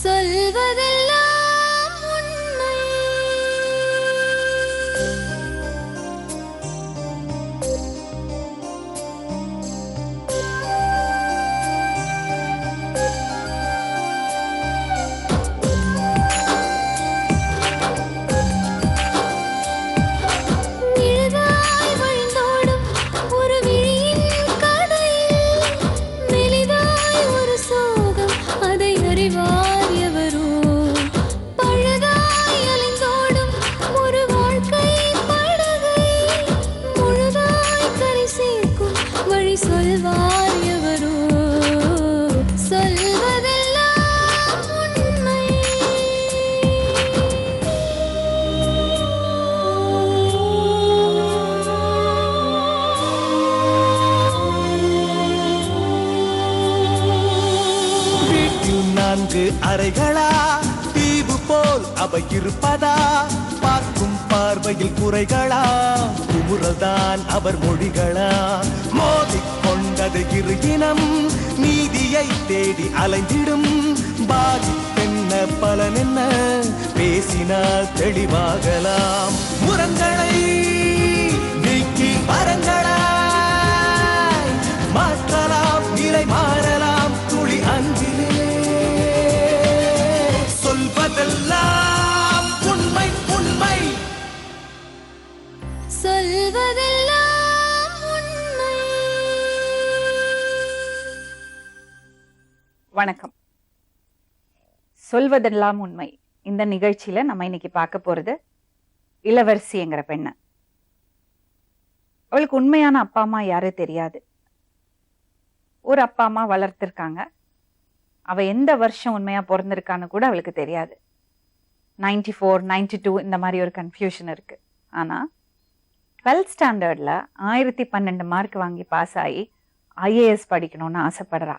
சொல்வதெல்லாம் உண்மை. நிழலாய் வழிந்தோடும் ஒரு விழியின் கதையில் மெலிதாய் ஒரு சோகம், அதை அறிவார் எவரோ. பழுதாய் அலைந்தோடும் ஒரு வாழ்க்கை படகை முழுதாய் கரை சேர்க்கும் வழி சொல்வார் எவரோ. சொல்வதெல்லாம் உண்மை. வீட்டில் 4 அறைகளா, தீவு போல் அவை இருப்பதா? பார்க்கும் பார்வையில் குறைகளா, குமுறல்தான் அவர் மொழிகளா? மோதிக்கொண்டது இரு இனம், நீதியை தேடி அலைந்திடும். பாதிப்பென்ன பலனென்ன, பேசினால் தெளிவாகலாம். முரண்களை நீக்கி வரங்களாய் மாற்றலாம், நிலை மாறலாம் துளி அன்பிலே. சொல்வதெல்லாம் உண்மை உண்மை. சொல்வதெல்லாம் உண்மை. வணக்கம். சொல்வதெல்லாம் உண்மை. இந்த நிகழ்ச்சியில நம்ம இன்னைக்கு பார்க்க போறது இளவரசிங்கிற பெண்ண. அவளுக்கு உண்மையான அப்பா அம்மா யாரும் தெரியாது. ஒரு அப்பா அம்மா வளர்த்திருக்காங்க. அவ எந்த வருஷம் உண்மையா பிறந்திருக்கான்னு கூட அவளுக்கு தெரியாது. 94, 92 இந்த மாதிரி ஒரு கன்ஃபியூஷன் இருக்கு. ஆனா 12th ஸ்டாண்டர்ட்ல 1012 மார்க் வாங்கி பாஸ் ஆகி ஐஏஎஸ் படிக்கணும்னு ஆசைப்படுறா.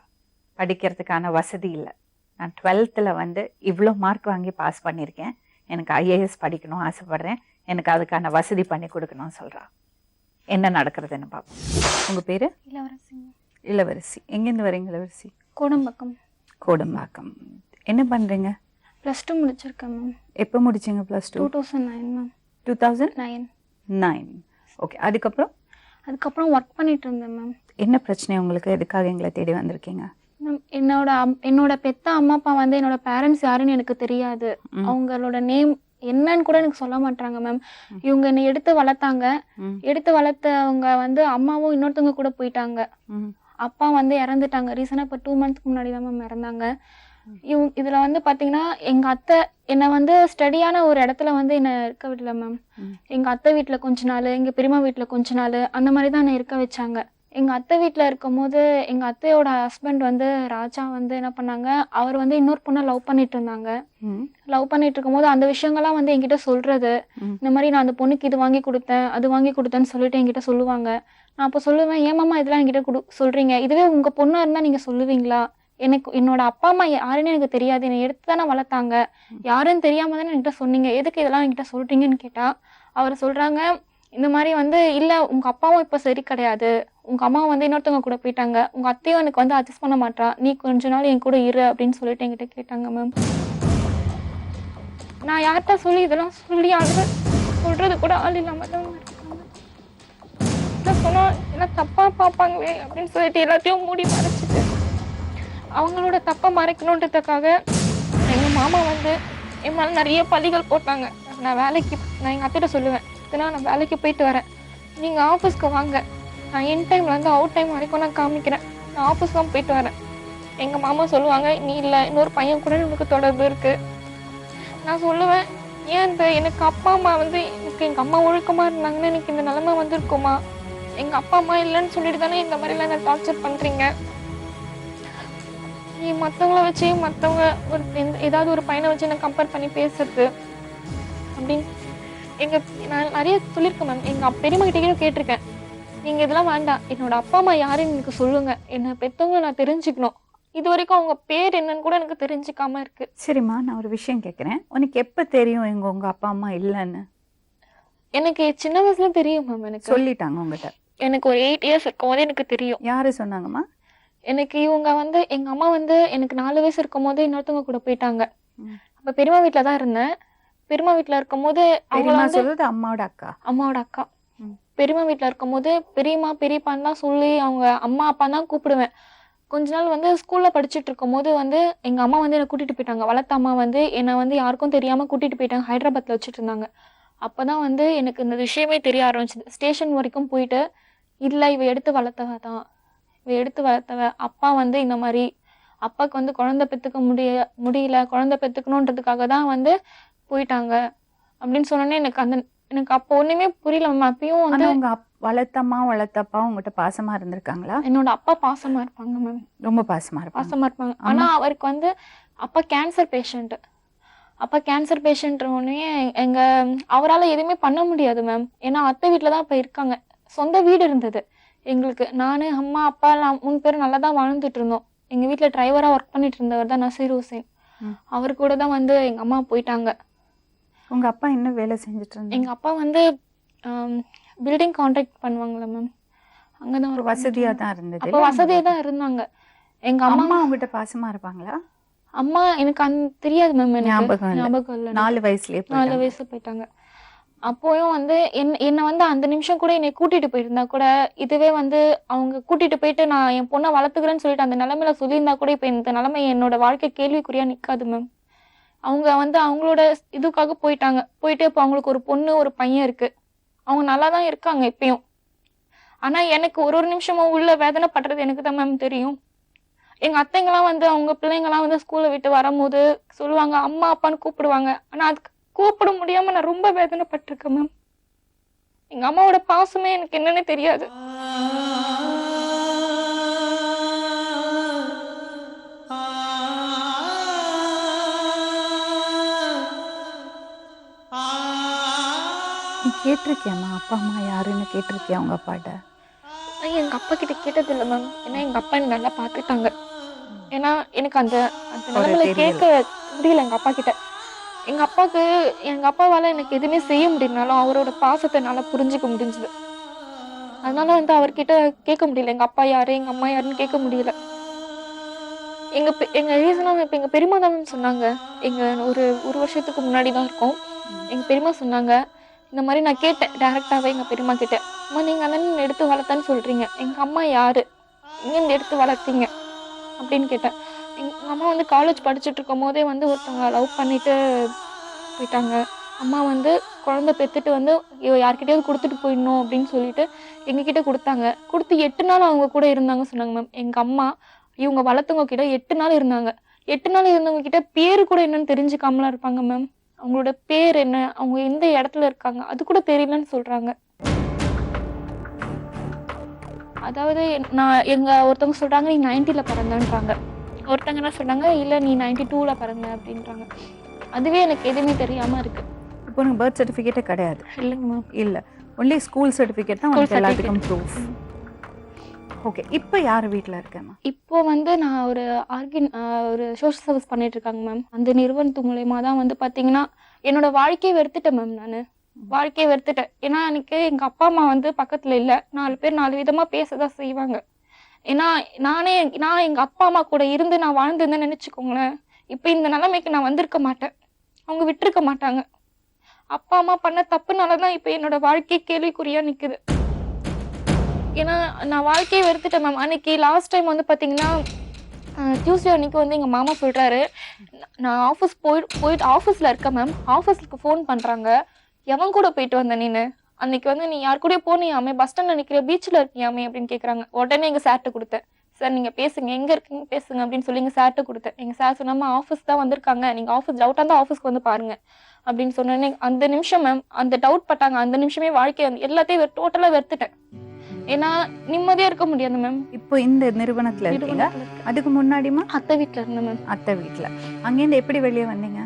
படிக்கிறதுக்கான வசதி இல்லை. நான் 12th வந்து இவ்வளோ மார்க் வாங்கி பாஸ் பண்ணியிருக்கேன், எனக்கு ஐஏஎஸ் படிக்கணும் ஆசைப்படுறேன், எனக்கு அதுக்கான வசதி பண்ணி கொடுக்கணும்னு சொல்றா. என்ன நடக்கிறதுன்னு பார்ப்போம். உங்க பேரு? இளவரசி. இளவரசி. எங்கேருந்து வரீங்க இளவரசி? கோடம்பாக்கம். கோடம்பாக்கம். என்ன பண்றீங்க? +2 முடிச்சிருக்கேன் மேம். எப்போ முடிச்சீங்க +2? 2009 மேம். 2009. ஓகே. அதுக்கப்புறம் ஒர்க் பண்ணிட்டு இருந்தேன் மேம். என்ன பிரச்சனை உங்களுக்கு? எதுக்காக எங்களை தேடி வந்திருக்கீங்க? மேம், என்னோட பெத்த அம்மா அப்பா வந்து என்னோட பேரண்ட்ஸ் யாருன்னு எனக்கு தெரியாது. அவங்களோட நேம் என்னன்னு கூட எனக்கு சொல்ல மாட்டாங்க மேம். இவங்க என்னை எடுத்து வளர்த்தாங்க. எடுத்து வளர்த்தவங்க வந்து அம்மாவும் இன்னொருத்தவங்க கூட போயிட்டாங்க. அப்பா வந்து இறந்துட்டாங்க. ரீசனாக இப்போ 2 மந்த்ஸ்க்கு முன்னாடி தான் மேம் இறந்தாங்க. இதுல வந்து பாத்தீங்கன்னா எங்க அத்தை என்னை வந்து ஸ்டடியான ஒரு இடத்துல வந்து என்னை இருக்க விடல மேம். எங்க அத்தை வீட்டுல கொஞ்ச நாள், எங்க பெரியம்மா வீட்டுல கொஞ்ச நாள், அந்த மாதிரி தான் என்னை இருக்க வச்சாங்க. எங்க அத்தை வீட்டுல இருக்கும் போது எங்க அத்தையோட ஹஸ்பண்ட் வந்து ராஜா வந்து என்ன பண்ணாங்க, அவர் வந்து இன்னொரு பொண்ணை லவ் பண்ணிட்டு இருந்தாங்க. லவ் பண்ணிட்டு இருக்கும் போது அந்த விஷயங்கள்லாம் வந்து என்கிட்ட சொல்றது, இந்த மாதிரி நான் அந்த பொண்ணுக்கு இது வாங்கி கொடுத்தேன், அது வாங்கி கொடுத்தேன்னு சொல்லிட்டு என்கிட்ட சொல்லுவாங்க. நான் அப்போ சொல்லுவேன், ஏமாம்மா இதெல்லாம் என்கிட்ட சொல்றீங்க, இதுவே உங்க பொண்ணா இருந்தா நீங்க சொல்லுவீங்களா? என்னோட அப்பா அம்மா யாருன்னு எனக்கு தெரியாது, என்னை எடுத்து தானே வளர்த்தாங்க, யாருன்னு தெரியாம தானே என்கிட்ட சொன்னீங்க, எதுக்கு இதெல்லாம் என்கிட்ட சொல்றீங்கன்னு கேட்டா அவர் சொல்றாங்க, இந்த மாதிரி வந்து இல்ல உங்க அப்பாவும் இப்ப சரி கிடையாது, உங்க அம்மா வந்து இன்னொருத்தவங்க கூட போயிட்டாங்க, உங்க அத்தையும் எனக்கு வந்து அட்ஜஸ்ட் பண்ண மாட்டா, நீ கொஞ்ச நாள் என் கூட இரு அப்படின்னு சொல்லிட்டு என்கிட்ட கேட்டாங்க மேம். நான் யார்கிட்ட சொல்லி இதெல்லாம் சொல்லி சொல்றது கூட ஆள் இல்லாம தான் சொன்னா என்ன தப்பா பார்ப்பாங்களே அப்படின்னு சொல்லிட்டு எல்லாத்தையும் மூடி மறைச்சிட்டு அவங்களோட தப்பை மறைக்கணுன்றதுக்காக எங்கள் மாமா வந்து என் மேலே நிறைய பழிகள் போட்டாங்க. நான் எங்கள் அத்தையிட்ட சொல்லுவேன், இதனால் நான் வேலைக்கு போயிட்டு வரேன், நீங்கள் ஆஃபீஸ்க்கு வாங்க, நான் இன் டைம் வந்து அவுட் டைம் வரைக்கும் நான் காமிக்கிறேன், நான் ஆஃபீஸ் தான் போயிட்டு வரேன். எங்கள் மாமா சொல்லுவாங்க, நீ இல்லை இன்னொரு பையன் கூட எனக்கு தொடர்பு இருக்குது. நான் சொல்லுவேன், ஏன் எனக்கு அப்பா அம்மா வந்து எங்கள் அம்மா ஒழுக்கமாக இருந்தாங்கன்னா எனக்கு இந்த நிலைமை வந்துருக்குமா? எங்கள் அப்பா அம்மா இல்லைன்னு சொல்லிட்டு தானே இந்த மாதிரிலாம் என்ன டார்ச்சர் பண்ணுறீங்க? நீ மற்றவங்கள வச்சு மற்றவங்க ஏதாவது ஒரு பையனை வச்சு என்ன கம்பேர் பண்ணி பேசுறது அப்படின்னு நான் நிறைய சொல்லியிருக்கேன் மேம். எங்கள் பெரியம்மா கிட்டே கேட்டிருக்கேன், நீங்கள் இதெல்லாம் வேண்டாம், என்னோட அப்பா அம்மா யாருன்னு எனக்கு சொல்லுங்க, என்னை பெற்றவங்களை நான் தெரிஞ்சுக்கணும். இது வரைக்கும் அவங்க பேர் என்னன்னு கூட எனக்கு தெரிஞ்சுக்காம இருக்கு. சரிம்மா, நான் ஒரு விஷயம் கேட்குறேன், உனக்கு எப்போ தெரியும் உங்க அப்பா அம்மா இல்லைன்னு? எனக்கு சின்ன வயசுல தெரியும் மேம். எனக்கு சொல்லிட்டாங்க உங்ககிட்ட? எனக்கு ஒரு 8 இயர்ஸ் இருக்கும் போது எனக்கு தெரியும். யாரு சொன்னாங்கம்மா? எனக்கு இவங்க வந்து எங்க அம்மா வந்து எனக்கு 4 வயசு இருக்கும் போது இன்னொருத்தவங்க கூட போயிட்டாங்க. ம். அப்ப பெரியம்மா வீட்ல தான் இருந்தேன். பெரியம்மா வீட்ல இருக்கும்போது அவங்க பெரியம்மா வந்து சொல்றது அம்மாவோட அக்கா. அம்மாவோட அக்கா. ம். பெரியம்மா வீட்ல இருக்கும்போது பெரியம்மா பெரியப்பான்னு தான் சொல்லி அவங்க அம்மா அப்பா தான் கூப்பிடுவேன். கொஞ்ச நாள் வந்து ஸ்கூல்ல படிச்சுட்டு இருக்கும்போது வந்து எங்க அம்மா வந்து என்னை கூட்டிட்டு போயிட்டாங்க. வளர்த்த அம்மா வந்து என்னை வந்து யாருக்கும் தெரியாம கூட்டிட்டு போயிட்டாங்க. ஹைதராபாத்ல வச்சுட்டு இருந்தாங்க. அப்பதான் வந்து எனக்கு இந்த விஷயமே தெரிய ஆரம்பிச்சது. ஸ்டேஷன் வரைக்கும் போயிட்டு இல்ல இவ எடுத்து வளர்த்தவ தான். இவ எடுத்து வளர்த்தவ. அப்பா வந்து இந்த மாதிரி அப்பாவுக்கு வந்து குழந்தை பெத்துக்க முடியல குழந்தை பெத்துக்கணுன்றதுக்காக தான் வந்து போயிட்டாங்க அப்படின்னு சொன்னோன்னே எனக்கு அப்போ ஒண்ணுமே புரியல மேம். அப்பயும் ஆனா வந்து உங்க வளர்த்தம்மா வளர்த்தப்பா உங்ககிட்ட பாசமா இருந்திருக்காங்களா? என்னோட அப்பா பாசமா இருப்பாங்க மேம். ரொம்ப பாசமா இருப்பாங்க. பாசமா இருப்பாங்க. ஆனா அவருக்கு வந்து அப்பா கேன்சர் பேஷண்ட். அப்பா கேன்சர் பேஷண்ட் உடனே எங்க அவரால் எதுவுமே பண்ண முடியாது மேம். ஏன்னா அத்தை வீட்டில் தான் இப்போ இருக்காங்க. சொந்த வீடு இருந்தது எங்களுக்கு. நான் அம்மா அப்பா எல்லாம் 3 பேரும் நல்லா தான் வாழ்ந்துட்டு இருந்தோம். எங்கள் வீட்டில் டிரைவராக ஒர்க் பண்ணிட்டு இருந்தவர் தான் நசீர் ஹுசேன். அவர் கூட தான் வந்து எங்கள் அம்மா போயிட்டாங்க. உங்க அப்பா என்ன வேலை செஞ்சுட்டு இருந்தாங்க? எங்கள் அப்பா வந்து பில்டிங் கான்ட்ராக்ட் பண்ணுவாங்களா மேம். அங்கதான் ஒரு வசதியா தான் இருந்தது. அப்போ வசதியா தான் இருந்தாங்க. எங்க அம்மா அம்மா உங்ககிட்ட பாசமா இருப்பாங்களா? அம்மா எனக்கு தெரியாது மேம். எனக்கு ஞாபகம் இல்ல. ஞாபகம் இல்லை. 4 வயசுலயே 4 வயசு போயிட்டாங்க. அப்போயும் வந்து என்னை வந்து அந்த நிமிஷம் கூட என்னை கூட்டிட்டு போயிருந்தா கூட இதுவே வந்து அவங்க கூட்டிட்டு போயிட்டு நான் என் பொண்ணை வளர்த்துக்கிறேன்னு சொல்லிட்டு அந்த நிலைமையில சொல்லியிருந்தா கூட இப்போ இந்த நிலைமை என்னோட வாழ்க்கை கேள்விக்குறியா நிக்காது மேம். அவங்க வந்து அவங்களோட இதுக்காக போயிட்டாங்க. போயிட்டு இப்போ அவங்களுக்கு ஒரு பொண்ணு ஒரு பையன் இருக்கு. அவங்க நல்லா தான் இருக்காங்க இப்பயும். ஆனா எனக்கு ஒரு நிமிஷமும் உள்ள வேதனை படுறது எனக்கு தான் மேம் தெரியும். எங்க அத்தைங்கெல்லாம் வந்து அவங்க பிள்ளைங்கெல்லாம் வந்து ஸ்கூல்ல விட்டு வரும்போது சொல்லுவாங்க அம்மா அப்பான்னு கூப்பிடுவாங்க. ஆனா அதுக்கு கூப்பிட முடியாம நான் ரொம்ப வேதனைப்பட்டிருக்கேன் மேம். எங்க அம்மாவோட பாசமே எனக்கு என்னன்னு தெரியாது. நீ கேட்டிருக்கியாம்மா அப்பா அம்மா யாருன்னு கேட்டிருக்கியா உங்க அப்பாட்ட? நான் எங்க அப்பா கிட்ட கேட்டது இல்லை மேம். ஏன்னா எங்க அப்பா என்ன நல்லா பார்த்துட்டாங்க. ஏன்னா எனக்கு அந்த நிலைமையில கேட்க முடியல எங்க அப்பா கிட்ட. எங்க அப்பாவுக்கு எங்க அப்பாவால எனக்கு எதுவுமே செய்ய முடியலனாலும் அவரோட பாசத்தை என்னால புரிஞ்சுக்க முடிஞ்சது. அதனால வந்து அவர்கிட்ட கேட்க முடியல எங்க அப்பா யாரு எங்க அம்மா யாருன்னு கேட்க முடியல. எங்க ரீசனா இப்ப எங்க பெரியம்மா தான் சொன்னாங்க. எங்க ஒரு வருஷத்துக்கு முன்னாடி தான் இருக்கும். எங்க பெரியம்மா சொன்னாங்க இந்த மாதிரி. நான் கேட்டேன் டைரக்டாவே எங்க பெரியம்மா கிட்ட, அம்மா நீங்க அண்ணன் எடுத்து வளர்த்தான்னு சொல்றீங்க, எங்க அம்மா யாரு, எங்க எடுத்து வளர்த்தீங்க அப்படின்னு கேட்டேன். எங்க அம்மா வந்து காலேஜ் படிச்சுட்டு இருக்கும் போதே வந்து ஒருத்தவங்க லவ் பண்ணிட்டு போயிட்டாங்க. அம்மா வந்து குழந்தை பெற்றுட்டு வந்து யார்கிட்டயாவது கொடுத்துட்டு போயிடணும் அப்படின்னு சொல்லிட்டு எங்ககிட்ட கொடுத்தாங்க. கொடுத்து 8 நாள் அவங்க கூட இருந்தாங்க சொன்னாங்க மேம். எங்க அம்மா இவங்க வளர்த்தவங்க கிட்ட 8 நாள் இருந்தாங்க. 8 நாள் இருந்தவங்க கிட்ட பேரு கூட என்னன்னு தெரிஞ்சுக்காமலாம் இருப்பாங்க மேம். அவங்களோட பேர் என்ன, அவங்க எந்த இடத்துல இருக்காங்க அது கூட தெரியலன்னு சொல்றாங்க. அதாவது எங்க ஒருத்தவங்க சொல்றாங்க நீ 90ல பிறந்தன்றாங்க. ஒருத்தங்க என்ன சொன்னாங்க இல்ல நீ 92ல பிறந்த அப்படின்றாங்க. அதுவே எனக்கு எதுவுமே தெரியாம இருக்கு. இப்போ உனக்கு பர்த் சர்டிஃபிகேட்டே கிடையாது? இல்லைங்க மேம். இல்ல, ஒன்லி ஸ்கூல் சர்டிஃபிகேட் தான் உங்களுக்கு எல்லாத்துக்கும் ப்ரூஃப். ஓகே, இப்போ யார் வீட்டில் இருக்கேம்மா? இப்போ வந்து நான் ஒரு சோஷியல் சர்வீஸ் பண்ணிட்டு இருக்காங்க மேம். அந்த நிறுவனத்து மூலயமா தான் வந்து பார்த்தீங்கன்னா என்னோட வாழ்க்கையை வெறுத்துட்டேன் மேம். நான் வாழ்க்கையை வெறுத்துட்டேன். ஏன்னா எனக்கு எங்கள் அப்பா அம்மா வந்து பக்கத்தில் இல்லை. 4 பேர் 4 விதமாக பேசதான் செய்வாங்க. ஏன்னா நான் எங்கள் அப்பா அம்மா கூட இருந்து நான் வாழ்ந்துருந்தேன்னு நினச்சிக்கோங்களேன், இப்போ இந்த நிலைமைக்கு நான் வந்திருக்க மாட்டேன். அவங்க விட்டுருக்க மாட்டாங்க. அப்பா அம்மா பண்ண தப்புனால தான் இப்போ என்னோட வாழ்க்கை கேள்விக்குறியாக நிற்குது. ஏன்னா நான் வாழ்க்கையை வெறுத்துட்டேன் மேம். அன்னைக்கு லாஸ்ட் டைம் வந்து பார்த்தீங்கன்னா டியூஸ்டே அன்னைக்கு வந்து எங்கள் மாமா சொல்கிறாரு, நான் போயிட்டு ஆஃபீஸில் இருக்கேன் மேம். ஆஃபீஸுக்கு ஃபோன் பண்ணுறாங்க, எவன் கூட போயிட்டு வந்த நீனு, அன்னைக்கு வந்து நீ யார் கூட போனியாமே, பஸ் ஸ்டாண்டில் நிற்கிற பீச்சில் இருக்கியாமே அப்படின்னு கேட்குறாங்க. உடனே எங்கள் சார்கிட்ட கொடுத்தேன். சார் நீங்கள் பேசுங்க, எங்கே இருக்கீங்க பேசுங்க அப்படின்னு சொல்லி எங்கள் சார்கிட்ட கொடுத்தேன். எங்கள் சார் சொன்னாமல் ஆஃபீஸ் தான் வந்திருக்காங்க, நீங்கள் ஆஃபீஸ் டவுட்டாக இருந்தால் ஆஃபீஸ்க்கு வந்து பாருங்கள் அப்படின்னு சொன்னேன்னே அந்த நிமிஷம் மேம் அந்த டவுட் பட்டாங்க. அந்த நிமிஷமே வாழ்க்கையை எல்லாத்தையும் டோட்டலாக வெறுத்துட்டேன். ஏன்னா நிம்மதியா இருக்க முடியாது மேம். இப்போ இந்த நிறுவனத்துல இருக்கீங்க, அதுக்கு முன்னாடிமா அத்தை வீட்டுல இருந்தேன் மேம். அத்தை வீட்டுல. அங்கேருந்து எப்படி வெளியே வந்தீங்க?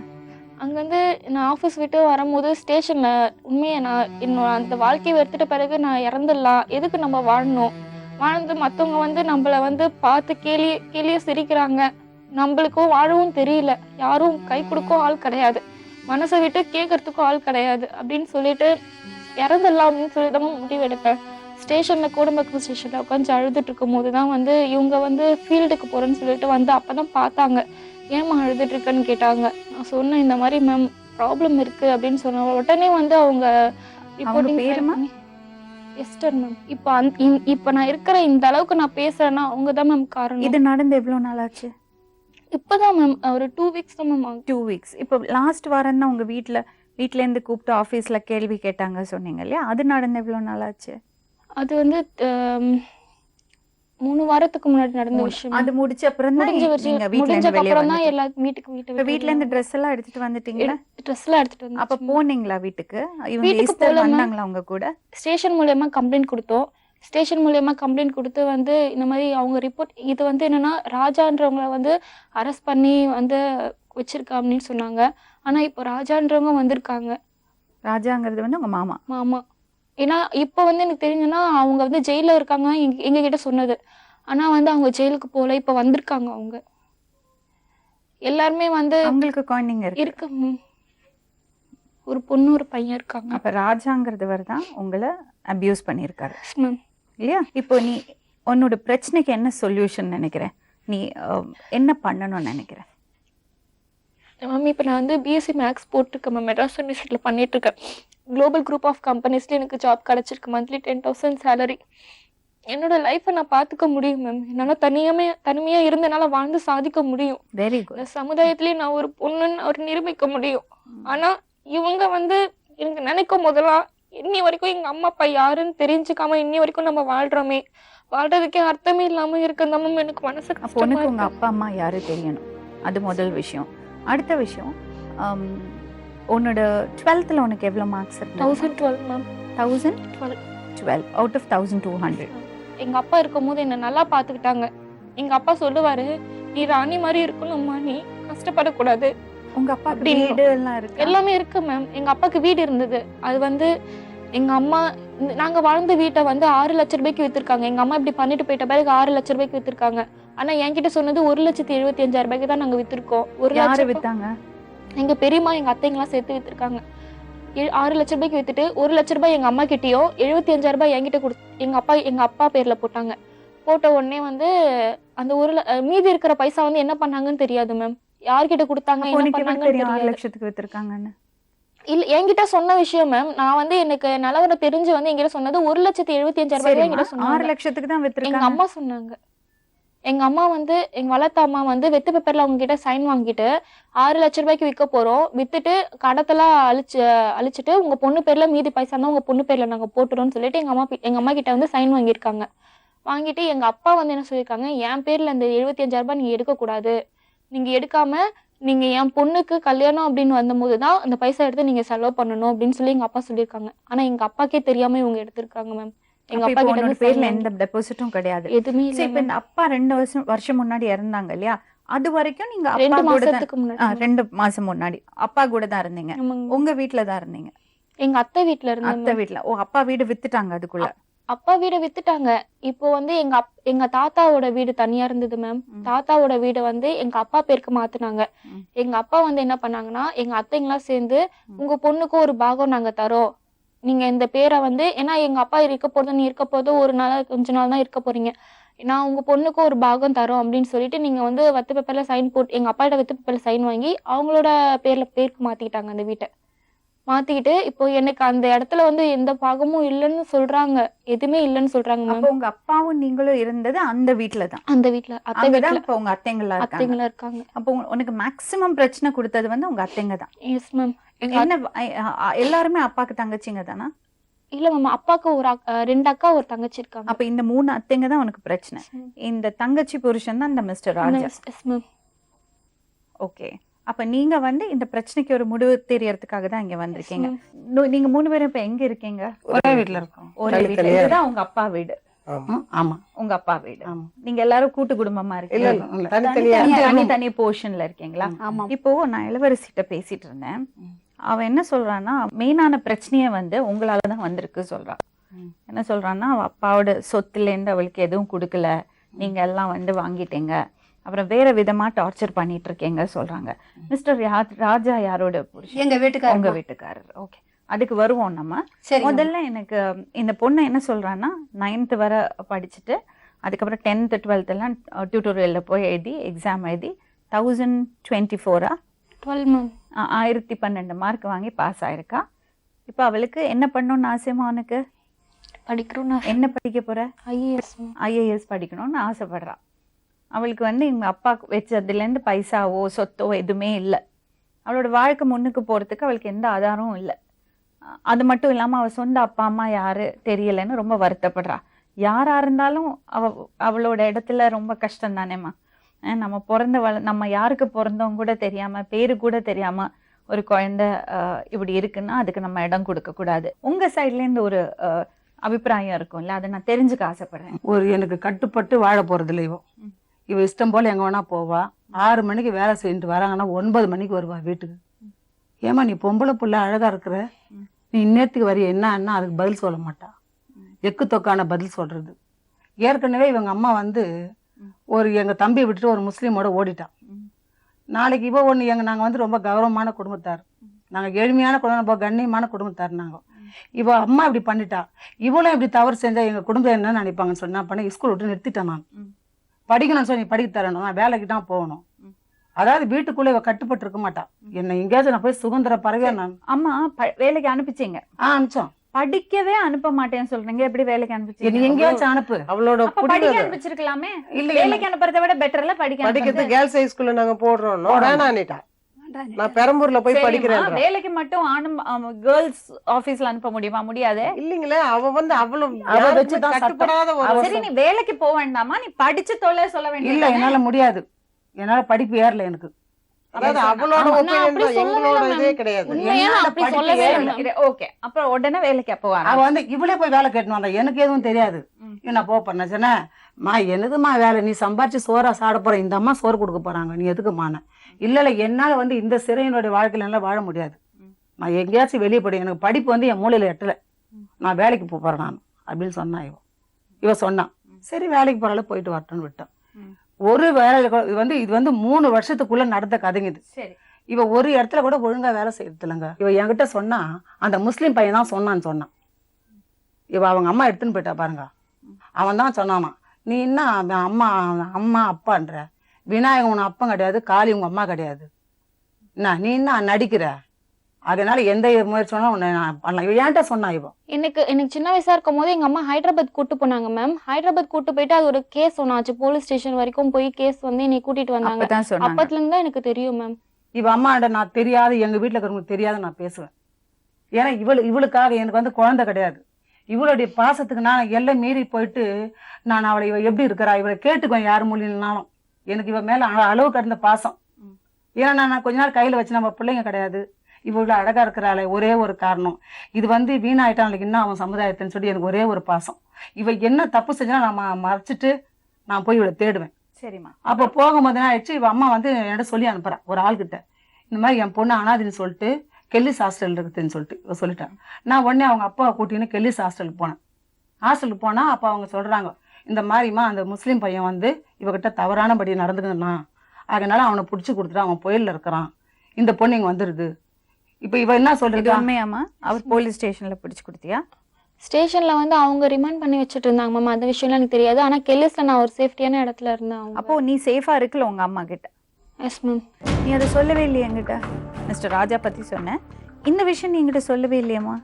அங்கேருந்து நான் ஆஃபீஸ் விட்டு வரும்போது ஸ்டேஷன்ல உண்மையை நான் என்னோட அந்த வாழ்க்கையை எடுத்துட்ட பிறகு நான் இறந்துடலாம், எதுக்கு நம்ம வாழணும், வாழ்ந்து மற்றவங்க வந்து நம்மளை வந்து பார்த்து கேலிய சிரிக்கிறாங்க, நம்மளுக்கும் வாழவும் தெரியல, யாரும் கை கொடுக்கவும் ஆள் கிடையாது, மனசை விட்டு கேட்கறதுக்கும் ஆள் கிடையாது அப்படின்னு சொல்லிட்டு இறந்துடலாம் அப்படின்னு சொல்லி தான் முடிவெடுப்பேன். ஸ்டேஷனில் கோடம்பாக்கம் ஸ்டேஷனில் உட்காந்து அழுதுட்டு இருக்கும் போது தான் வந்து இவங்க வந்து ஃபீல்டுக்கு போகிறேன்னு சொல்லிட்டு வந்து அப்போ தான் பார்த்தாங்க. ஏம்மா அழுதுட்டு இருக்கேன்னு கேட்டாங்க. நான் சொன்னேன் இந்த மாதிரி மேம் ப்ராப்ளம் இருக்குது அப்படின்னு சொன்னாங்க. உடனே வந்து அவங்க ரிப்போர்ட்டிங் பேருமா? Ester ma'am. இப்போ நான் இருக்கிற இந்த அளவுக்கு நான் பேசுறேன்னா அவங்க தான் மேம் காரணம். இது நடந்து எவ்வளவு நாள் ஆச்சு? இப்போதான் மேம் ஒரு 2 வீக்ஸ் தான் மேம் ஆகும். 2 வீக்ஸ். இப்போ லாஸ்ட் வாரம் தான் உங்க வீட்ல இருந்து கூப்பிட்டு ஆபீஸ்ல கேள்வி கேட்டாங்க சொன்னீங்க இல்லையா? அது நடந்து எவ்வளவு நாள் ஆச்சு? அது வந்து 3 வாரத்துக்கு முன்னாடி நடந்த விஷயம். அது முடிச்ச அப்புறம் தான் நீங்க வீட்ல இருந்து முடிஞ்ச வெளிய அப்புறம் தான் வந்தீங்க. எல்லா இப்ப வீட்ல இருந்து Dress எல்லாம் எடுத்துட்டு வந்துட்டீங்களா? ட்ரெஸ் எல்லாம் எடுத்துட்டு வந்து அப்ப போனீங்களா வீட்டுக்கு? இவங்க வீட்டுக்கு ஈஸ்டர் போல வந்தாங்களா உங்க கூட? ஸ்டேஷன் மூலமா கம்ப்ளைண்ட் கொடுத்தோம். ஸ்டேஷன் மூலமா கம்ப்ளைண்ட் கொடுத்து வந்து இந்த மாதிரி அவங்க ரிப்போர்ட் இது வந்து என்னன்னா ராஜான்றவங்கள வந்து அரெஸ்ட் பண்ணி வந்து வச்சிருக்கா அப்படின்னு சொன்னாங்க. ஆனா இப்போ ராஜான்றவங்க வந்திருக்காங்க. ராஜாங்கிறது வந்து உங்க மாமா. ஆமா. ஏன்னா இப்போ வந்து எனக்கு தெரிஞ்சுன்னா அவங்க வந்து ஜெயில இருக்காங்க எங்க கிட்ட சொன்னது. ஆனா வந்து அவங்க ஜெயிலுக்கு போல இப்போ வந்திருக்காங்க. அவங்க எல்லாருமே வந்து உங்களுக்கு குழந்தைங்க இருக்கு. இருக்கு மேம். ஒரு பொண்ணு ஒரு பையன் இருக்காங்க. அப்ப ராஜாங்கிறவர் தான் உங்களை அபியூஸ் பண்ணியிருக்காரு மேம். இல்லையா? இப்போ நீ உன்னோட பிரச்சனைக்கு என்ன சொல்யூஷன் நினைக்கிற? நீ என்ன பண்ணணும்னு நினைக்கிற? மேம் இப்போ நான் வந்து பிஎஸ்சி மேக்ஸ் போட்டிருக்கேன் மேம். மெட்ராஸ் யூனிவர்சிட்டியில் பண்ணிட்டு இருக்கேன். குளோபல் குரூப் ஆஃப் கம்பெனிஸ்ல எனக்கு ஜாப் கிடைச்சிருக்கு. Monthly 10,000 salary. என்னோட லைஃப்பை நான் பார்த்துக்க முடியும் மேம். என்னால் தனிமையாக இருந்தனால வாழ்ந்து சாதிக்க முடியும். Very good. இந்த சமுதாயத்திலேயே நான் ஒரு பொண்ணுன்னு ஒரு நிரூபிக்க முடியும். ஆனால் இவங்க வந்து எனக்கு நினைக்கும் போதெல்லாம் இன்னி வரைக்கும் எங்கள் அம்மா அப்பா யாருன்னு தெரிஞ்சுக்காம இன்னி வரைக்கும் நம்ம வாழ்கிறோமே, வாழ்றதுக்கே அர்த்தமே இல்லாமல் இருக்குதான் மேம் எனக்கு மனசு அப்போ கஷ்டமா உனக்கு உங்க இருக்கு. அப்பா அம்மா யாரு தெரியணும். அது முதல் விஷயம். அடுத்த விஷயம், உன்னோட 12th உனக்கு எவ்வளவு மார்க்ஸ் இருக்கு? 1012 மேம். 1012 out of 1200. எங்க அப்பா இருக்கும்போது என்ன நல்லா பாத்துக்கிட்டாங்க. எங்க அப்பா சொல்லுவாரு, நீ ராணி மாதிரி இருக்கணும்மா, நீ கஷ்டப்படக்கூடாது. உங்க அப்பா அப்படின்னு. வீடு எல்லாம் இருக்கு? எல்லாமே இருக்கு மேம். எங்க அப்பாக்கு வீடு இருந்தது. அது வந்து எங்க அம்மா நாங்க வாழ்ந்த வீட்டை வந்து 6 லட்ச ரூபாய்க்கு வித்திருக்காங்க. எங்க அம்மா இப்படி பண்ணிட்டு போயிட்ட பிறகு 6 லட்ச ரூபாய்க்கு வித்திருக்காங்க. ஆனா என்கிட்ட சொன்னது 1,75,000 ரூபாய்க்கு தான் நாங்க வித்திருக்கோம். 1 யாரு லட்சம் வித்தாங்க? எங்க பெரியம்மா எங்க அத்தைங்கெல்லாம் சேர்த்து வித்திருக்காங்க. 6 லட்ச ரூபாய்க்கு வித்துட்டு 1 லட்ச ரூபாய் எங்க அம்மா கிட்டயோ 75,000 ரூபாய் என்கிட்ட எங்க அப்பா பேர்ல போட்டாங்க. போட்ட உடனே வந்து அந்த மீதி இருக்கிற பைசா வந்து என்ன பண்ணாங்கன்னு தெரியாது மேம். யார்கிட்ட கொடுத்தாங்க என்ன உனக்கு எப்படி பண்ணாங்கன்னு தெரியும் 6 தெரியாது. லட்சத்துக்கு வித்திருக்காங்கன்னு? இல்ல என்கிட்ட சொன்ன விஷயம் மேம். நான் வந்து எனக்கு நிலவரம் தெரிஞ்சு வந்து என்கிட்ட சொன்னது 1,75,000 ரூபாய் என்கிட்ட 6 சொன்னாங்க. லட்சத்துக்கு தான் எங்க வித்திருக்காங்க. அம்மா சொன்னாங்க. எங்க அம்மா வந்து எங்க வளர்த்த அம்மா வந்து வெத்து பேப்பர்ல அவங்க கிட்ட சைன் வாங்கிட்டு 6 லட்ச ரூபாய்க்கு விற்க போறோம், வித்துட்டு கடத்தெல்லாம் அழிச்சிட்டு உங்க பொண்ணு பேர்ல மீதி பைசா தான் உங்க பொண்ணு பேர்ல நாங்க போட்டுறோம்னு சொல்லிட்டு எங்க அம்மா கிட்ட வந்து சைன் வாங்கியிருக்காங்க. வாங்கிட்டு எங்க அப்பா வந்து என்ன சொல்லியிருக்காங்க, என் பேர்ல அந்த 75,000 ரூபாய் நீங்க எடுக்கக்கூடாது, நீங்க எடுக்காம நீங்க என் பொண்ணுக்கு கல்யாணம் அப்படின்னு வந்தபோது தான் அந்த பைசா எடுத்து நீங்க செலவு பண்ணணும் அப்படின்னு சொல்லி எங்க அப்பா சொல்லியிருக்காங்க. ஆனா எங்க அப்பாக்கே தெரியாம இவங்க எடுத்திருக்காங்க மேம். எங்க அப்பா கிட்ட உன்னோட இருந்து பேர்ல sign எந்த டெபாசிட்டும் கிடையாது. எதுவுமே சரி, இல்ல இப்ப இந்த அப்பா 2 வருஷம் முன்னாடி இறந்தாங்க இல்லையா? அது வரைக்கும் நீங்க 2 அப்பா கூட தான் மாசத்துக்கு முன்னாடி 2 மாசம் முன்னாடி அப்பா கூட தான் இருந்தீங்க. ஆமாங்க. உங்க வீட்ல தான் இருந்தீங்க? எங்க அத்தை வீட்டுல அத்தை இருந்தேன். வீட்ல. ஓ, அப்பா வீடு வித்துட்டாங்க அதுக்குள்ள? அப்பா வீட வித்துட்டாங்க. இப்போ வந்து எங்க தாத்தாவோட வீடு தனியா இருந்தது மேம். தாத்தாவோட வீடு வந்து எங்க அப்பா பேருக்கு மாத்துனாங்க. எங்க அப்பா வந்து என்ன பண்ணாங்கன்னா, எங்க அத்தைங்கெல்லாம் சேர்ந்து உங்க பொண்ணுக்கு ஒரு பாகம் நாங்க தரோம், நீங்க இந்த பேரை வந்து, ஏன்னா எங்க அப்பா இருக்க போறது நீ இருக்க போறது ஒரு நாள் கொஞ்ச நாள் தான் இருக்க போறீங்க, நான் உங்க பொண்ணுக்கு ஒரு பாகம் தரோம் அப்படின்னு சொல்லிட்டு நீங்க வந்து வெத்து பேப்பர்ல சைன் போட்டு எங்க அப்பா கிட்ட வெத்து பேப்பர்ல சைன் வாங்கி அவங்களோட பேருக்கு மாத்திக்கிட்டாங்க. அந்த வீட்டை மாத்திக்கிட்டு இப்போ எனக்கு அந்த இடத்துல வந்து எந்த பாகமும் இல்லைன்னு சொல்றாங்க, எதுவுமே இல்லைன்னு சொல்றாங்க மேம். அப்ப உங்க அப்பாவும் நீங்களும் இருந்தது அந்த வீட்ல தான்? அந்த வீட்டுல அத்தை அங்கதான் வீட்டுல இப்ப உங்க அத்தைங்களா இருக்காங்க? அத்தைங்களா இருக்காங்க. அப்போ உனக்கு மேக்ஸிமம் பிரச்சனை கொடுத்தது வந்து உங்க அத்தைங்க தான்? Yes ma'am. என்ன எல்லாருமே அப்பாக்கு தங்கச்சிங்க தானா? இல்ல மேம், அப்பாக்கு ஒரு 2 அக்கா ஒரு தங்கச்சி இருக்காங்க. அப்ப இந்த 3 அத்தைங்க தான் உனக்கு பிரச்சனை. இந்த தங்கச்சி புருஷன் தான் இந்த mister Raja. Yes ma'am. Okay. அப்ப நீங்க வந்து இந்த பிரச்சனைக்கு ஒரு முடிவு தெரியறதுக்காக தான் இங்க வந்திருக்கீங்க. நீங்க 3 பேரும் இப்ப எங்க இருக்கீங்க? ஒரே வீட்ல இருக்கோம். ஒரே வீட்ல. இதுதான் உங்க அப்பா வீடு? ஆமா. உங்க அப்பா வீடு. ஆமா. நீங்க எல்லாரும் கூட்டு குடும்பமா இல்ல இருக்கீங்க? இல்ல தனித்தனியா தனி போர்ஷன்ல இருக்கீங்களா? இப்போ நான் இளவரசிட்ட பேசிட்டு இருந்தேன். அவ என்ன சொல்றான்னா, மெயினான பிரச்சனையே வந்து உங்களாலதான் வந்திருக்கு சொல்றா. என்ன சொல்றான்னா, அவ அப்பாவோட சொத்துல இருந்து அவளுக்கு எதுவும் கொடுக்கல, நீங்க எல்லாம் வந்து வாங்கிட்டீங்க, அப்புறம் வேற விதமா டார்ச்சர் பண்ணிட்டு இருக்கீங்க சொல்றாங்க. மிஸ்டர் ராஜா யாரோட புருஷன்? எங்க வீட்டுக்காரர். உங்க வீட்டுக்காரர். ஓகே. அதுக்கு வருவோம் நம்ம. சரி முதல்ல எனக்கு இந்த பொண்ணு என்ன சொல்றான்னா 9th வரை படிச்சுட்டு அதுக்கப்புறம் 10th 12th எல்லாம் டியூட்டோரியல்ல போய் எழுதி எக்ஸாம் எழுதி 1024 12 மேம் 1012 மார்க் வாங்கி பாஸ் ஆயிருக்கா. இப்போ அவளுக்கு என்ன பண்ணணும்னு ஆசைமா உனக்கு? படிக்கிறோம் என்ன படிக்க போற? IAS ma'am. ஐஏஎஸ் படிக்கணும்னு ஆசைப்படுறா. அவளுக்கு வந்து இவங்க அப்பா வச்சதுலேருந்து பைசாவோ சொத்தோ எதுவுமே இல்லை. அவளோட வாழ்க்கை முன்னுக்கு போகிறதுக்கு அவளுக்கு எந்த ஆதாரமும் இல்லை. அது மட்டும் இல்லாமல் அவள் சொந்த அப்பா அம்மா யாரு தெரியலைன்னு ரொம்ப வருத்தப்படுறா. யாரா இருந்தாலும் அவளோட இடத்துல ரொம்ப கஷ்டம் தானேம்மா. நம்ம நம்ம யாருக்கு பிறந்தவங்க கூட தெரியாம பேரு கூட தெரியாம ஒரு குழந்தை இப்படி இருக்குன்னா அதுக்கு நம்ம இடம் கொடுக்க கூடாது. உங்க சைட்ல இருந்து ஒரு அபிப்பிராயம் இருக்கும்ல, அதை நான் தெரிஞ்சுக்க ஆசைப்படுறேன். ஒரு எனக்கு கட்டுப்பட்டு வாழ போறது இல்லை. இவ இஷ்டம் போல எங்க வேணா போவா. 6 மணிக்கு வேலை செஞ்சுட்டு வராங்கன்னா 9 மணிக்கு வருவா வீட்டுக்கு. ஏமா நீ பொம்பளை புள்ள அழகா இருக்கிற, நீ இன்னத்துக்கு வரைய என்ன அதுக்கு பதில் சொல்ல மாட்டா. எக்கு தொக்கான பதில் சொல்றது. ஏற்கனவே இவங்க அம்மா வந்து ஒரு எங்க தம்பியை விட்டுட்டு ஒரு முஸ்லீமோட ஓடிட்டான். நாளைக்கு இவ ஒன்று நாங்கள் வந்து ரொம்ப கௌரவமான குடும்பத்தார், நாங்கள் ஏழ்மையான குடும்பம், ரொம்ப கண்ணியமான குடும்பத்தார் நாங்கள். இவ அம்மா இப்படி பண்ணிட்டா, இவளும் இப்படி தவறு செஞ்சா எங்கள் குடும்பம் என்ன நினைப்பாங்கன்னு சொன்னா பண்ண ஸ்கூல் விட்டு நிறுத்திட்டேன். நான் படிக்கணும்னு சொல்லி நீ படிக்க தரணும், நான் வேலைக்கு தான் போகணும். அதாவது வீட்டுக்குள்ள இவ கட்டுப்பட்டு இருக்க மாட்டா. என்ன எங்கேயாச்சும் நான் போய் சுதந்திர பறவையா நான். அம்மா வேலைக்கு அனுப்பிச்சிங்க? அனுப்பிச்சோம். படிக்கவே அனுப்ப மாட்டேன்னு சொல்றீங்க, எப்படி வேலைக்கு அனுப்பிச்சு? எங்கேயாச்சும் அனுப்பு. அவளோட படிக்க அனுப்பிச்சிருக்கலாமே. இல்ல வேலைக்கு அனுப்புறதை விட பெட்டர்ல படிக்கிறது கேர்ள்ஸ் ஹை ஸ்கூல்ல நாங்க போடுறோம். வேணான்னுட்டா. நான் பெரம்பூர்ல போய் படிக்கிறேன். வேலைக்கு மட்டும் கேர்ள்ஸ் ஆபீஸ்ல அனுப்ப முடியுமா? முடியாது. இல்லீங்களே, அவ வந்து அவள வச்சுதான் கட்டுப்படாத ஒரு. சரி, நீ வேலைக்கு போக வேண்டாமா? நீ படிச்சு தொலை சொல்ல வேண்டிய. இல்ல என்னால முடியாது, என்னால படிப்பு ஏறல எனக்கு. அதாவது அவளோட ஒப்பீனியன் தான், எங்களோட இதே கிடையாது. ஓகே, அப்புறம் உடனே வேலைக்கு அப்போ அவ வந்து இவளே போய் வேலை கேட்டு வந்தா. எனக்கு எதுவும் தெரியாது. நான் போக பண்ணேன்னா மா என்னதுமா வேலை, நீ சம்பாரிச்சு சோறா சாட போற, இந்த அம்மா சோறு கொடுக்க போறாங்க, நீ எதுக்குமான? இல்ல என்னால வந்து இந்த சிறையினுடைய வாழ்க்கையில என்னால வாழ முடியாது. நான் எங்கேயாச்சும் வெளியே போய் எனக்கு படிப்பு வந்து என் மூலையில எட்டல, நான் வேலைக்கு போறேன் நான் அப்படின்னு சொன்னா. இவ சொன்னான் சரி வேலைக்கு போறால போயிட்டு வரட்டும்னு விட்டோம். ஒரு வேலை வந்து இது வந்து 3 வருஷத்துக்குள்ள நடந்த கதைங்க இது. இவ ஒரு இடத்துல கூட ஒழுங்கா வேலை செய்யறது இல்லைங்க. இவ என்கிட்ட சொன்னா அந்த முஸ்லீம் பையன் தான் சொன்னான்னு சொன்னான். இவ அவங்க அம்மா எடுத்துன்னு போயிட்டா பாருங்க. அவன் தான் சொன்னானா, நீ என்ன அம்மா அம்மா அப்பான்ற, விநாயகம் உன் அப்பன் கிடையாது, காளி உங்க அம்மா கிடையாது, என்ன நீ என்ன நடிக்கிற, அதனால எந்த முயற்சி வேணாலும் உன்னை நான் பண்ணலாம். இவ ஏன்ட்ட சொன்னா. இவன் எனக்கு சின்ன வயசா இருக்கும் போது எங்க அம்மா ஹைதராபாத் கூட்டு போனாங்க மேம். ஹைதராபாத் கூட்டு போயிட்டு அது ஒரு கேஸ் ஒன்னாச்சு, போலீஸ் ஸ்டேஷன் வரைக்கும் போய் கேஸ் வந்து என்னை கூட்டிட்டு வந்தாங்க. அப்பத்துல இருந்து தான் எனக்கு தெரியும் மேம். இவ அம்மாண்ட நான் தெரியாது, எங்க வீட்டுல இருக்கிறவங்களுக்கு தெரியாது நான் பேசுவேன். ஏன்னா இவளுக்காக எனக்கு வந்து குழந்தை கிடையாது. இவளுடைய பாசத்துக்கு நான் எல்லாம் மீறி போயிட்டு நான் அவளை இவ எப்படி இருக்கிறா இவளை கேட்டுக்குவேன் யார் மூலியம்னாலும். எனக்கு இவ மேல அளவு கடந்த பாசம். ஏன்னா நான் கொஞ்ச நாள் கையில வச்சு நம்ம பிள்ளைங்க கிடையாது, இவ்வளவு அழகா இருக்கிறாளே ஒரே ஒரு காரணம். இது வந்து வீணாயிட்டான் இன்னும் அவன் சமுதாயத்தின்னு சொல்லி எனக்கு ஒரே ஒரு பாசம். இவ என்ன தப்பு செஞ்சா நான் மறைச்சிட்டு நான் போய் இவளை தேடுவேன். சரிம்மா. அப்போ போகும்போது என்ன ஆயிடுச்சு, இவ அம்மா வந்து என்கிட்ட சொல்லி அனுப்புறா ஒரு ஆள்கிட்ட, இந்த மாதிரி என் பொண்ணு அனாதின்னு சொல்லிட்டு கெல்லிஸ் ஹாஸ்டல் இருக்குதுன்னு சொல்லிட்டு இவ சொல்லிட்டான். நான் உடனே அவங்க அப்பாவை கூட்டின்னு கெல்லிஸ் ஹாஸ்டலுக்கு போனேன். ஹாஸ்டலுக்கு போனா அப்போ அவங்க சொல்றாங்க, இந்த மாதிரிமா அந்த முஸ்லீம் பையன் வந்து இவகிட்ட தவறானபடி நடந்துக்கணும், அதனால அவனை பிடிச்சி கொடுத்துட்டு அவன் புயல்ல இருக்கிறான், இந்த பொண்ணு இங்க வந்துருது. இப்ப இவ என்ன சொல்றது? உண்மையாமா? அவர் போலீஸ் ஸ்டேஷன்ல பிடிச்சு கொடுத்தியா? ஸ்டேஷன்ல வந்து அவங்க ரிமாண்ட் பண்ணி வச்சுட்டு இருந்தாங்க மேம். அந்த விஷயம்லாம் எனக்கு தெரியாது. ஆனா கெல்லிஸ்ல நான் ஒரு சேஃப்டியான இடத்துல இருந்தேன். அப்போ நீ சேஃபா இருக்கல உங்க அம்மா கிட்ட? Yes ma'am. நீ அதை சொல்லவே இல்லையா என்கிட்ட? மிஸ்டர் ராஜா பத்தி சொன்னேன், இந்த விஷயம் நீ என்கிட்ட சொல்லவே இல்லையம்மா?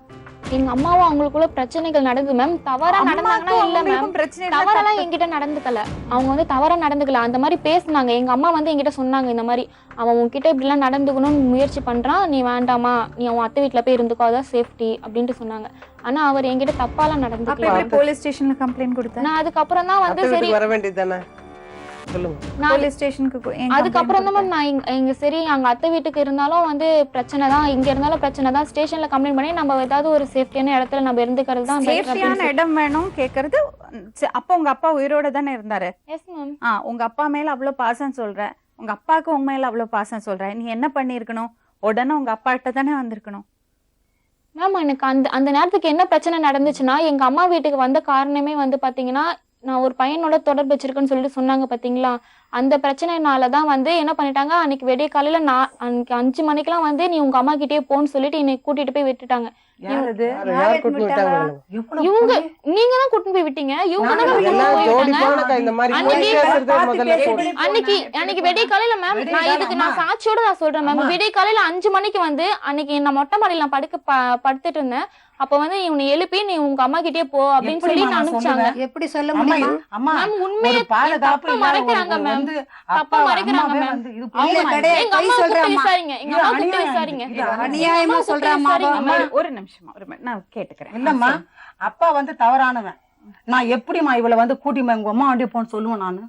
எங்க அம்மாவும் அவங்களுக்குள்ள பிரச்சனைகள் நடக்குது மேம். தவறா நடந்தாங்கன்னா இல்ல மேம், தவறெல்லாம் என்கிட்ட நடந்துக்கல. அவங்க வந்து தவறா நடந்துக்கல, அந்த மாதிரி பேசினாங்க. எங்க அம்மா வந்து என்கிட்ட சொன்னாங்க, இந்த மாதிரி அவன் உன்கிட்ட இப்படி எல்லாம் நடந்துக்கணும்னு முயற்சி பண்றான், நீ வேண்டாமா, நீ அவன் அத்தை வீட்டுல போய் இருந்துக்கோ, அதான் சேஃப்டி அப்படின்ட்டு சொன்னாங்க. ஆனா அவர் என்கிட்ட தப்பாலாம் நடந்துக்கல. போலீஸ் ஸ்டேஷன்ல கம்ப்ளைண்ட் கொடுத்தேன். நான் அதுக்கப்புறம் தான் வந்து சரி வர வேண்டியதானே சொல்லுங்க. போலீஸ் ஸ்டேஷனுக்கு அதுக்கப்புறம் தான் நான் இங்க சரி அங்க அத்தை வீட்டுக்கு இருந்தாலும் வந்து பிரச்சனை தான், இங்க இருந்தாலும் பிரச்சனை தான், ஸ்டேஷன்ல கம்ப்ளைண்ட் பண்ணி நம்ம ஏதாவது ஒரு சேஃப்டியான இடத்துல நம்ம இருந்துக்கிறது தான் சேஃப்டியான இடம் வேணும் கேக்குறது. அப்ப உங்க அப்பா உயிரோட தானே இருந்தாரு? Yes ma'am. உங்க அப்பா மேல அவ்வளவு பாசம் சொல்ற, உங்க அப்பாவுக்கு உங்க மேல அவ்வளவு பாசம் சொல்ற, நீ என்ன பண்ணிருக்கணும்? உடனே உங்க அப்பா கிட்ட தானே வந்திருக்கணும். மேம் எனக்கு அந்த நேரத்துக்கு என்ன பிரச்சனை நடந்துச்சுன்னா, எங்க அம்மா வீட்டுக்கு வந்த காரணமே வந்து பாத்தீங்கன்னா, நான் ஒரு பையனோட தொடர்பு வச்சிருக்கேன்னு சொல்லிட்டு சொன்னாங்க பாத்தீங்களா, அந்த பிரச்சனைனால தான் வந்து என்ன பண்ணிட்டாங்க, அன்னைக்கு விடிய காலையில நான் அன்னைக்கு 5 மணிக்கெல்லாம் வந்து நீ உங்க அம்மா கிட்டே போன்னு சொல்லிட்டு என்னை கூட்டிட்டு போய் விட்டுட்டாங்க. யார் இது? யார் கூட்டிட்டு விட்டாங்க? எவ்வளவு இவங்க பொய்? நீங்க தான் கூட்டிட்டு போய் விட்டீங்க. இவங்க தான் நாங்க எல்லாம் போய் ஜோடி விட்டாங்க. போனக்கா இந்த மாதிரி அன்னைக்கு போய் பேசுறதே பார்த்து முதல்ல பேசி போடு. அன்னைக்கு விடிய காலையில மேம் விடிய நான் காலை இதுக்கு நான் அம்மா. சாட்சியோட நான் சொல்றேன் மேம். அம்மா. விடிய காலையில 5 மணிக்கு வந்து அன்னைக்கு நான் மொட்டை மாடியில நான் படுத்துட்டு இருந்தேன். அப்ப வந்து இவனை எழுப்பி நீ உங்க அம்மா கிட்டே போ அப்படின்னு எப்படிம்மா சொல்லி நான் அனுப்பிச்சாங்க. சொல்லுவேன்? எப்படி சொல்ல அம்மா, முடியுமா? அம்மா, மேம் ஒரு உண்மையை பாதுகாப்பு தப்பா இல்லாத மறைக்கிறாங்க ஒரு மேம். வந்து தப்பா அப்பா மறைக்கிறாங்க அம்மாவே மேம். வந்து இது இல்ல, புரியுமா? கிடையாது. எங்க பொய் அம்மா கூப்பிட்டு சொல்றாம்மா. விசாரிங்க. எங்க இது அம்மா கூப்பிட்டு அநியாயம் விசாரிங்க. இது அநியாயம். அநியாயமா சொல்றாம்மா அவ. அம்மா. ஒரு நிமிஷமா நான் கேட்டுக்கிறேன். இல்லம்மா, அப்பா வந்து தவறானவன். நான் எப்படிம்மா இவளை வந்து கூட்டிமா உங்க அம்மா வண்டி போன்னு சொல்லுவேன் நானு?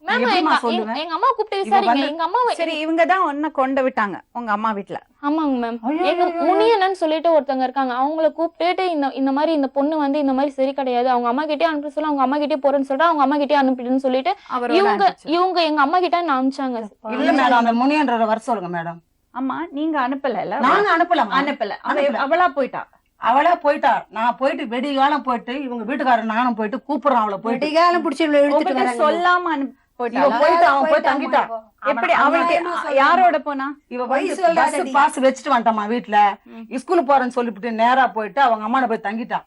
மேம் எப்படிம்மா சொல்லுவேன்? எங்க அம்மா கூப்பிட்டு விசாரிங்க. வந்து- எங்க அம்மா சரி, இவங்க தான் ஒன்ன கொண்டு விட்டாங்க உங்க அம்மா வீட்ல. ஆமாங்க மேம். ஐயோ, எங்க ஐயோ, ஐயோ. முனியனன்னு சொல்லிட்டு ஒருத்தவங்க இருக்காங்க. அவங்கள கூப்பிட்டுட்டு இந்த மாதிரி இந்த பொண்ணு வந்து இந்த மாதிரி சரி கிடையாது, அவங்க அம்மா கிட்டே அனுப்பி சொல்ல, அவங்க அம்மா கிட்டே போறேன்னு சொல்லிட்டு அவங்க அம்மா கிட்டே அனுப்பிடுன்னு சொல்லிட்டு அவரோட இவங்க அனுப்பிச்சு. இவங்க எங்க அம்மா கிட்ட நான் அனுப்பிச்சாங்க. இல்ல மேடம், அந்த முனியன்ற வர சொல்லுங்க மேடம். அம்மா நீங்க அனுப்பல. நாங்க அனுப்பலமா? அனுப்பல. அனுப்பல. அவளா போயிட்டா. அவளே போயிட்டா. நான் போயிட்டு வெடிகாலம் போயிட்டு இவங்க வீட்டுக்காரர் நானும் போயிட்டு கூப்பிடுறோம் அவளை போயிட்டு. வெடிகாலம் புடிச்சு இழுத்துட்டு உங்ககிட்ட வராங்க. சொல்லாம இவ போயிட்டா. போயிட்டு அவன் போய் தங்கிட்டா. எப்படி அவன் அவளுக்கு அநியாயமா சொல்றாங்க. யாரோட போனா? இவ பொய் வந்து சொல்லாதடி. பஸ் பாஸ் வச்சுட்டு வந்துட்டாமா வீட்டுல. ஸ்கூலுக்கு போறேன்னு சொல்லிவிட்டு நேரா போயிட்டு அவங்க அம்மான போய் தங்கிட்டா.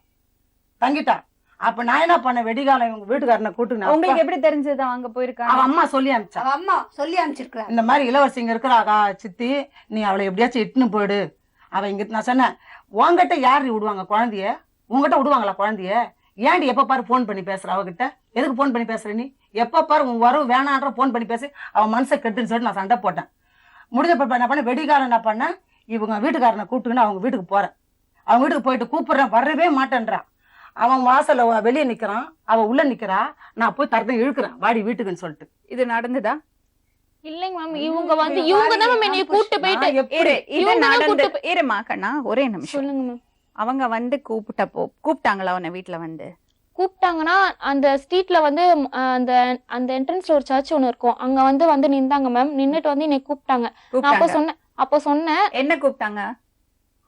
அப்ப நான் என்ன பண்ண, வெடிகாலம் இவங்க வீட்டுக்காரனை கூட்டுனேன். உங்களுக்கு எப்படி தெரிஞ்சது அவங்க போயிருக்காங்க? அவன் அம்மா சொல்லி அனுப்பிச்சா. அவ அம்மா சொல்லி அனுப்பிச்சிருக்கா. இந்த மாதிரி இளவரசிங்க இருக்கிறாக்கா சித்தி, நீ அவளை எப்படியாச்சும் இட்டுன்னு போயிடு. அவ இங்க நான் சொன்னேன், உங்ககிட்ட யாரு விடுவாங்க குழந்தைய? உங்ககிட்ட விடுவாங்களா குழந்தைய? ஏன்டி எப்ப பாரு போன் பண்ணி பேசுற அவகிட்ட? எதுக்கு போன் பண்ணி பேசுற நீ? எப்ப பாரு உன் வரவு வேணான்ற போன் பண்ணி பேசி அவன் மனசை கெட்டுன்னு சொல்லிட்டு நான் சண்டை போட்டேன். முடிஞ்சப்ப என்ன பண்ண, வெடிகாலம் என்ன பண்ணேன், இவங்க வீட்டுக்காரனை கூப்பிட்டுன்னு அவங்க வீட்டுக்கு போறேன். அவங்க வீட்டுக்கு போயிட்டு கூப்பிடுறேன், வரவே மாட்டேன்றான். அவன் வாசல்ல வெளியே நிக்கிறான், அவ உள்ள நிக்கிறா. நான் போய் தரத்தை இழுக்கிறேன், வாடி வீட்டுக்குன்னு சொல்லிட்டு. இது நடந்துதா? இல்லைங்க மேம், இவங்க தான் மேம் என்னைய கூப்பிட்டு போயிட்டு நான் எப்படி- இரு, இது இவங்க தான் நடந்து கூட்டு இருமா கண்ணா, ஒரே நிமிஷம். சொல்லுங்க மேம். அவங்க வந்து கூப்பிட்டாங்களா உன்னை வீட்டுல வந்து? கூப்பிட்டாங்கன்னா அந்த ஸ்ட்ரீட்ல வந்து அந்த அந்த என்ட்ரன்ஸ்ல ஒரு சர்ச் ஒண்ணு இருக்கும், அங்க வந்து நின்றாங்க மேம். நின்னுட்டு வந்து என்னை கூப்பிட்டாங்க. நான் அப்ப சொன்னேன் என்ன கூப்பிட்டாங்க?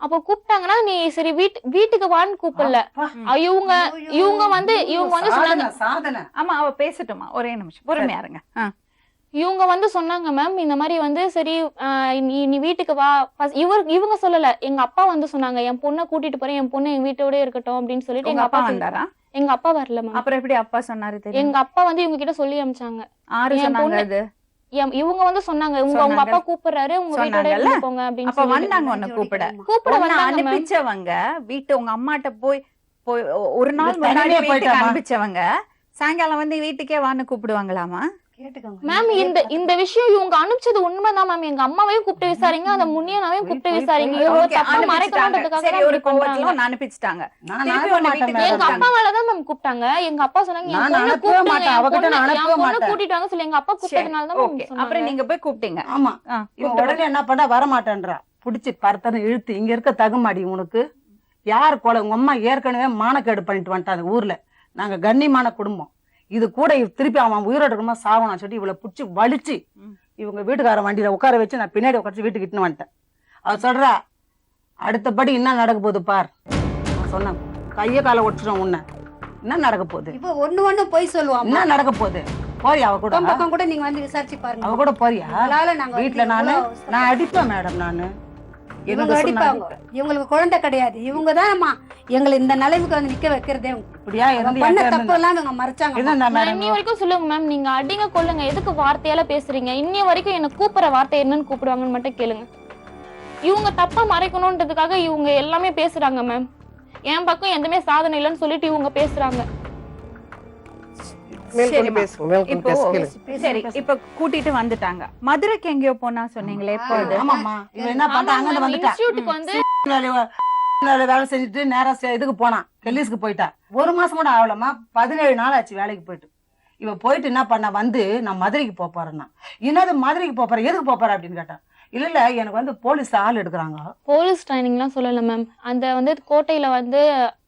அப்ப கூப்பிட்டாங்கன்னா நீ சரி வீட்டுக்கு வான்னு கூப்பிடல. இவங்க வந்து சொன்னாங்க. சாதனை. ஆமா, அவ பேசட்டுமா? ஒரே நிமிஷம் பொறுமையா இருங்க. இவங்க வந்து சொன்னாங்க மேம், இந்த மாதிரி வந்து சரி நீ வீட்டுக்கு வா. இவங்க சொல்லல, எங்க அப்பா வந்து சொன்னாங்க, என் பொண்ணை கூட்டிட்டு போறேன், என் பொண்ணு எங்க வீட்டோட இருக்கட்டும் அப்படின்னு சொல்லிட்டு உங்க எங்க அப்பா அப்பா வந்தாரா? எங்க அப்பா வரல மேம். அப்புறம் எப்படி அப்பா சொன்னாரு தெரியும்? எங்க அப்பா வந்து இவங்க கிட்ட சொல்லி அனுப்பிச்சாங்க. ஆறு என் சொன்னாங்க பொண்ணு- அது? இவங்க வந்து சொன்னாங்க, உங்க அப்பா கூப்பிடுறாரு, உங்க வீட்டோட சொன்னாங்கல்ல? இருந்துக்கோங்க அப்படின்னு அப்ப சொல்லிட்டு. வந்தாங்க உன்னை கூப்பிட கூப்பிட உன்னை வந்தாங்க மேம். அனுப்பிச்சவங்க வீட்டு உங்க அம்மாட்ட போய் ஒரு நாள் இவ முன்னாடி தனியா வீட்டுக்கு போயிட்டாமா? அனுப்பிச்சவங்க சாயங்காலம் வந்து வீட்டுக்கே வான்னு கூப்பிடுவாங்களாமா? கேட்டுக்கோங்க. மேம் இந்த விஷயம் இவங்க அனுப்பிச்சது உண்மைதான் மேம். எங்க அம்மாவையும் கூப்பிட்டு விசாரிங்க, அந்த முனியனாவையும் கூப்பிட்டு விசாரிங்க. இவங்க Okay, தப்பா அனுப்பிச்சிட்டாங்க. மறைக்கணுன்றதுக்காக சரி, தான் ஒரு இப்படி பண்றாங்க. கோவத்துல உன்னை அனுப்பிச்சிட்டாங்க. நான் திருப்பி அனுப்ப உன்னை மாட்டேன் வீட்டுக்கு மேடம். எங்க அப்பாவாலதான் மேம் கூப்பிட்டாங்க. எங்க அப்பா சொன்னாங்க, என் நான் பொண்ணு அனுப்பவே கூப்பிட்டு மாட்டேன். என் அவகிட்ட நான் பொண்ணு அனுப்பவே மாட்டேன். கூட்டிட்டு வாங்க சொல்லி எங்க அப்பா கூப்பிட்டதுனாலதான் ஓகே, மேம் அப்புறம் சொன்னாங்க. நீங்க போய் கூப்பிட்டீங்க. ஆமா, ஆ, இவன் கூப்பிட்ட உடனே என்ன பண்ண, வர மாட்டேன்றா. புடிச்சு பரத்தனை இழுத்து, இங்க இருக்க தகுமாடி உனக்கு யார் கொலை? உங்க அம்மா ஏற்கனவே மானக்கேடு பண்ணிட்டு வந்துட்டாங்க ஊர்ல. நாங்க கண்ணியமான குடும்பம். இது கூட திருப்பி அவன் உயிரோட இருக்கணுமா சாவணும் சொல்லிட்டு இவளை புடிச்சு வலிச்சு இவங்க வீட்டுக்கார வண்டியில உட்கார வச்சு நான் பின்னாடி உட்காந்து வீட்டுக்கு இட்டுன்னு வந்துட்டேன். அவ சொல்றா, அடுத்தபடி என்ன நடக்க போகுது பார். சொன்னேன், கைய காலை ஒடிச்சிடும் உன்னை. என்ன நடக்க போகுது? இப்ப ஒண்ணு போய் சொல்லுவாங்க. என்ன நடக்க போகுது? போறியா அவ கூட? பக்கம் கூட நீங்க வந்து விசாரிச்சு பாருங்க. அவ கூட போறியா? அதனால நாங்க வீட்டுல நான் அடிப்பேன் மேடம். நானு இவங்க அடிப்பாங்க. இவங்களுக்கு குழந்தை கிடையாது. இவங்க தான்மா எங்களை இந்த நிலைவுக்கு வந்து நிக்க வைக்கிறதே. இப்படியா இருந்து பண்ண தப்பு எல்லாம் இவங்க மறைச்சாங்க. இருந்தா மேடம். இன்னி வரைக்கும் சொல்லுங்க மேம், நீங்க அடிங்க கொள்ளுங்க, எதுக்கு வார்த்தையால பேசுறீங்க? இன்னி வரைக்கும் என்ன கூப்பிடுற வார்த்தை என்னன்னு கூப்பிடுவாங்கன்னு மட்டும் கேளுங்க. இவங்க தப்பா மறைக்கணும்ன்றதுக்காக இவங்க எல்லாமே பேசுறாங்க மேம். என் பக்கம் எதுவுமே சாதனை இல்லைன்னு சொல்லிட்டு இவங்க பேசுறாங்க. மேற்கொண்டு பேசுங்க, மேற்கொண்டு இப்போ பேச கேளுங்க. சரி, இப்ப கூட்டிட்டு வந்துட்டாங்க. மதுரைக்கு எங்கேயோ போனா சொன்னீங்களே, எப்போது? ஆமாம்மா, இவ என்ன பண்ணா, ஆமா அங்க மேம், வந்துட்டா. இன்ஸ்டிடியூட்டுக்கு வந்து வேலை செஞ்சுட்டு நேரா இதுக்கு போனான், கெல்லிஸ்க்கு போயிட்டா. 1 மாசம் கூட ஆகலமா, 17 நாள் ஆச்சு வேலைக்கு போயிட்டு. இவ போயிட்டு என்ன பண்ண, வந்து நான் மதுரைக்கு போறேன்னா, என்னது மதுரைக்கு போறேன், எதுக்கு போற அப்படின்னு கேட்டான். இல்ல எனக்கு வந்து போலீஸ் ஆள் எடுக்கிறாங்க. போலீஸ் ட்ரைனிங்லாம் சொல்லல மேம். அந்த வந்து கோட்டையில வந்து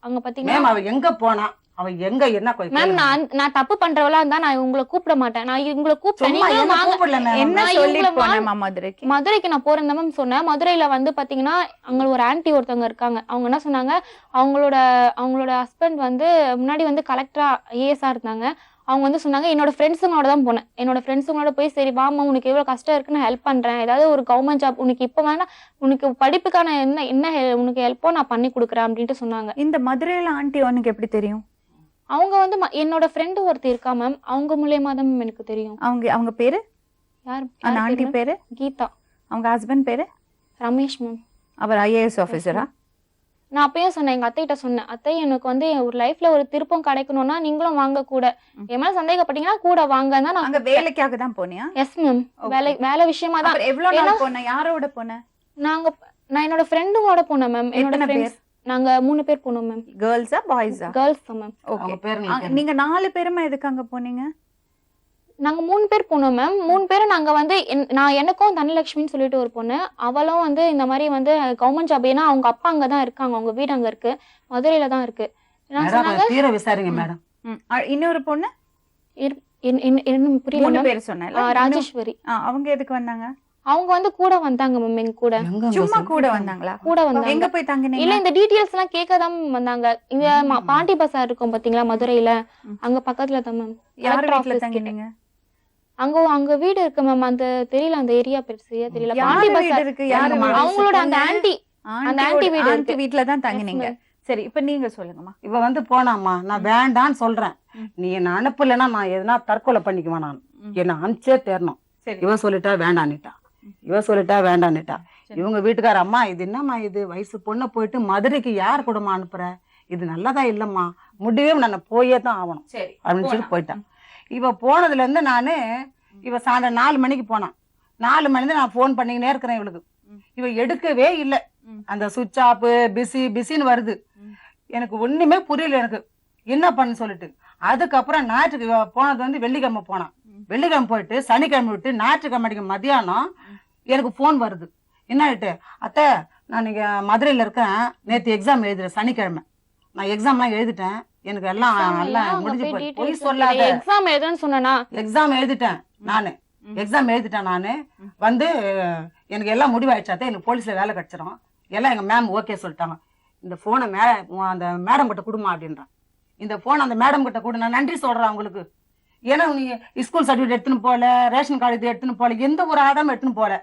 அங்க பாத்தீங்கன்னா மேம் அவ எங்க போனா, அவ எங்க என்ன மேம், நான் தப்பு பண்றவளா இருந்தா நான் உங்களை கூப்பிட மாட்டேன். நான் உங்களை கூப்பிட்டேன், சும்மா நீங்களும் என்ன வாங்க. கூப்பிடல மேம். என்ன நான் சொல்லி இவங்கள போனேம்மா மதுரைக்கு? மதுரைக்கு நான் போறேன் மேம் சொன்னேன். மதுரையில வந்து பாத்தீங்கன்னா அங்க ஒரு ஆன்ட்டி ஒருத்தவங்க இருக்காங்க. அவங்க என்ன சொன்னாங்க, அவங்களோட ஹஸ்பண்ட் வந்து முன்னாடி வந்து கலெக்டரா ஏஎஸ்ஆ இருந்தாங்க. அவங்க வந்து சொன்னாங்க என்னோட ஃப்ரெண்ட்ஸுங்களோட தான் போனேன். என்னோட ஃப்ரெண்ட்ஸுங்களோட போய் சரி வாமா உனக்கு எவ்வளோ கஷ்டம் இருக்குன்னு ஹெல்ப் பண்ணுறேன், ஏதாவது ஒரு கவர்மெண்ட் ஜாப் உனக்கு இப்போ வேணா உனக்கு படிப்புக்கான உனக்கு ஹெல்ப்போ நான் பண்ணி கொடுக்குறேன் அப்படின்ட்டு சொன்னாங்க. இந்த மதுரையில ஆண்டி உனக்கு எப்படி தெரியும்? அவங்க வந்து என்னோட ஃப்ரெண்டு ஒருத்தர் இருக்கா மேம், அவங்க மூலியமா தான் மேம் எனக்கு தெரியும். அவங்க பேரு? யார் அந்த ஆண்டி பேரு? கீதா. அவங்க ஹஸ்பண்ட் பேரு? ரமேஷ் மேம். அவர் ஐஏஎஸ் ஆஃபீஸரா? நான் அப்பயே சொன்னேன், எங்க அத்தைகிட்ட சொன்னேன், அத்தை எனக்கு வந்து ஒரு லைஃப்ல ஒரு திருப்பம் கிடைக்கணும்னா நீங்களும் வாங்க கூட, என் மேல சந்தேகப்பட்டீங்கன்னா கூட வாங்க தான். நான் அங்க வேலைக்காக தான் போனியா? எஸ் மேம், வேலை விஷயமா தான். எவ்வளவு நாள் போன? யாரோட போன? நான் என்னோட ஃப்ரெண்டுங்களோட போனேன் மேம். என்னோட ஃப்ரெண்ட்ஸ் நாங்க 3 பேர் போனோம் மேம். கேர்ள்ஸா பாய்ஸா? கேர்ள்ஸ் தான் மேம். ஓகே. நீங்க 4 பேருமா எதுக்கு அங்க போனீங்க? நாங்க 3 பேர் போனோம் மேம். 3 பேரும் நாங்க வந்து நான் எனக்கும் தனலட்சுமின்னு சொல்லிட்டு ஒரு பொண்ணு, அவளும் வந்து இந்த மாதிரி வந்து கவர்மெண்ட் ஜாப், ஏன்னா அவங்க அப்பா அங்கதான் இருக்காங்க, அவங்க வீடு அங்க இருக்கு, மதுரையில தான் இருக்கு. நான் சொன்னாங்க விசாரிங்க மேடம். இன்னொரு பொண்ணு புரியல 3 பேர் சொன்னேன். ராஜேஸ்வரி. அவங்க எதுக்கு வந்தாங்க? அவங்க வந்து கூட வந்தாங்க மேம், எங்க கூட. சும்மா கூட வந்தாங்களா? கூட வந்தாங்க. எங்க போய் தங்கினீங்க? இல்ல இந்த டீடைல்ஸ் எல்லாம் கேட்கதான் வந்தாங்க. இங்க பாண்டி பசார் இருக்கும் பாத்தீங்களா மதுரையில, அங்க பக்கத்துல தான் மேம். யார் வீட்ல தங்கினீங்க? அங்க வீடு இருக்கு மேம். அந்த தெரியல, அந்த ஏரியா பெருசா தெரியல. பாண்டி பசார் இருக்கு. யாரு? அவங்களோட அந்த ஆண்டி வீடு ஆண்டி வீட்ல தான் தங்கினீங்க. சரி, இப்ப நீங்க சொல்லுங்கம்மா. இவ வந்து போனாம்மா, நான் வேண்டான்னு சொல்றேன், நீ என்ன அனுப்பலைன்னா நான் எதுனா தற்கொலை பண்ணிக்குவேன், நான் என்ன அனுப்பிச்சே தேரணும். இவ சொல்லிட்டா வேண்டான்னுட்டா, இவங்க வீட்டுக்கார அம்மா இது என்னம்மா இது வயசு பொண்ணை போயிட்டு மதுரைக்கு யார் கூடமா அனுப்புற, இது நல்லதா இல்லம்மா, முடிவே நான் போயே தான் ஆகணும் அப்படின்னு சொல்லி போயிட்டான். இவ போனதுல இருந்து நானு இவ சாயந்தரம் 4 மணிக்கு போனான். 4 மணிலேருந்து நான் போன் பண்ணிக்கினே இருக்கிறேன் இவளுக்கு. இவ எடுக்கவே இல்லை. அந்த சுவிட்ச் ஆஃப் பிஸின்னு வருது. எனக்கு ஒண்ணுமே புரியல, எனக்கு என்ன பண்ணு சொல்லிட்டு. அதுக்கப்புறம் ஞாயிற்றுக்கு போனது வந்து வெள்ளிக்கிழமை போனான். வெள்ளிக்கிழமை போயிட்டு சனிக்கிழமை விட்டு ஞாயிற்றுக்கிழமை மதியானம் எனக்கு போன் வருது. என்ன ஆயிட்டு, அத்தை நான் இங்க மதுரையில இருக்கேன், நேற்று எக்ஸாம் எழுதுறேன், சனிக்கிழமை நான் எக்ஸாம்லாம் எழுதிட்டேன், எனக்கு எல்லாம் முடிஞ்சு போய் பொய் சொல்லாத. எக்ஸாம் எழுதுன்னு சொன்னா எக்ஸாம் எழுதிட்டேன் நானு வந்து எனக்கு எல்லாம் முடிவாயிடுச்சாத்தே, எனக்கு போலீஸ்ல வேலை கிடைச்சிடும் எல்லாம் எங்க மேம் ஓகே சொல்லிட்டாங்க. இந்த போனை அந்த மேடம் கிட்ட கொடுமா அப்படின்றான். இந்த போன் அந்த மேடம் கிட்ட கொடு, நான் நன்றி சொல்றேன் அவங்களுக்கு. ஏன்னா நீ ஸ்கூல் சர்டிஃபிகேட் எடுத்துன்னு போல, ரேஷன் கார்டு இது எடுத்துன்னு போல, எந்த ஒரு ஆதாரம் எடுத்துன்னு போல,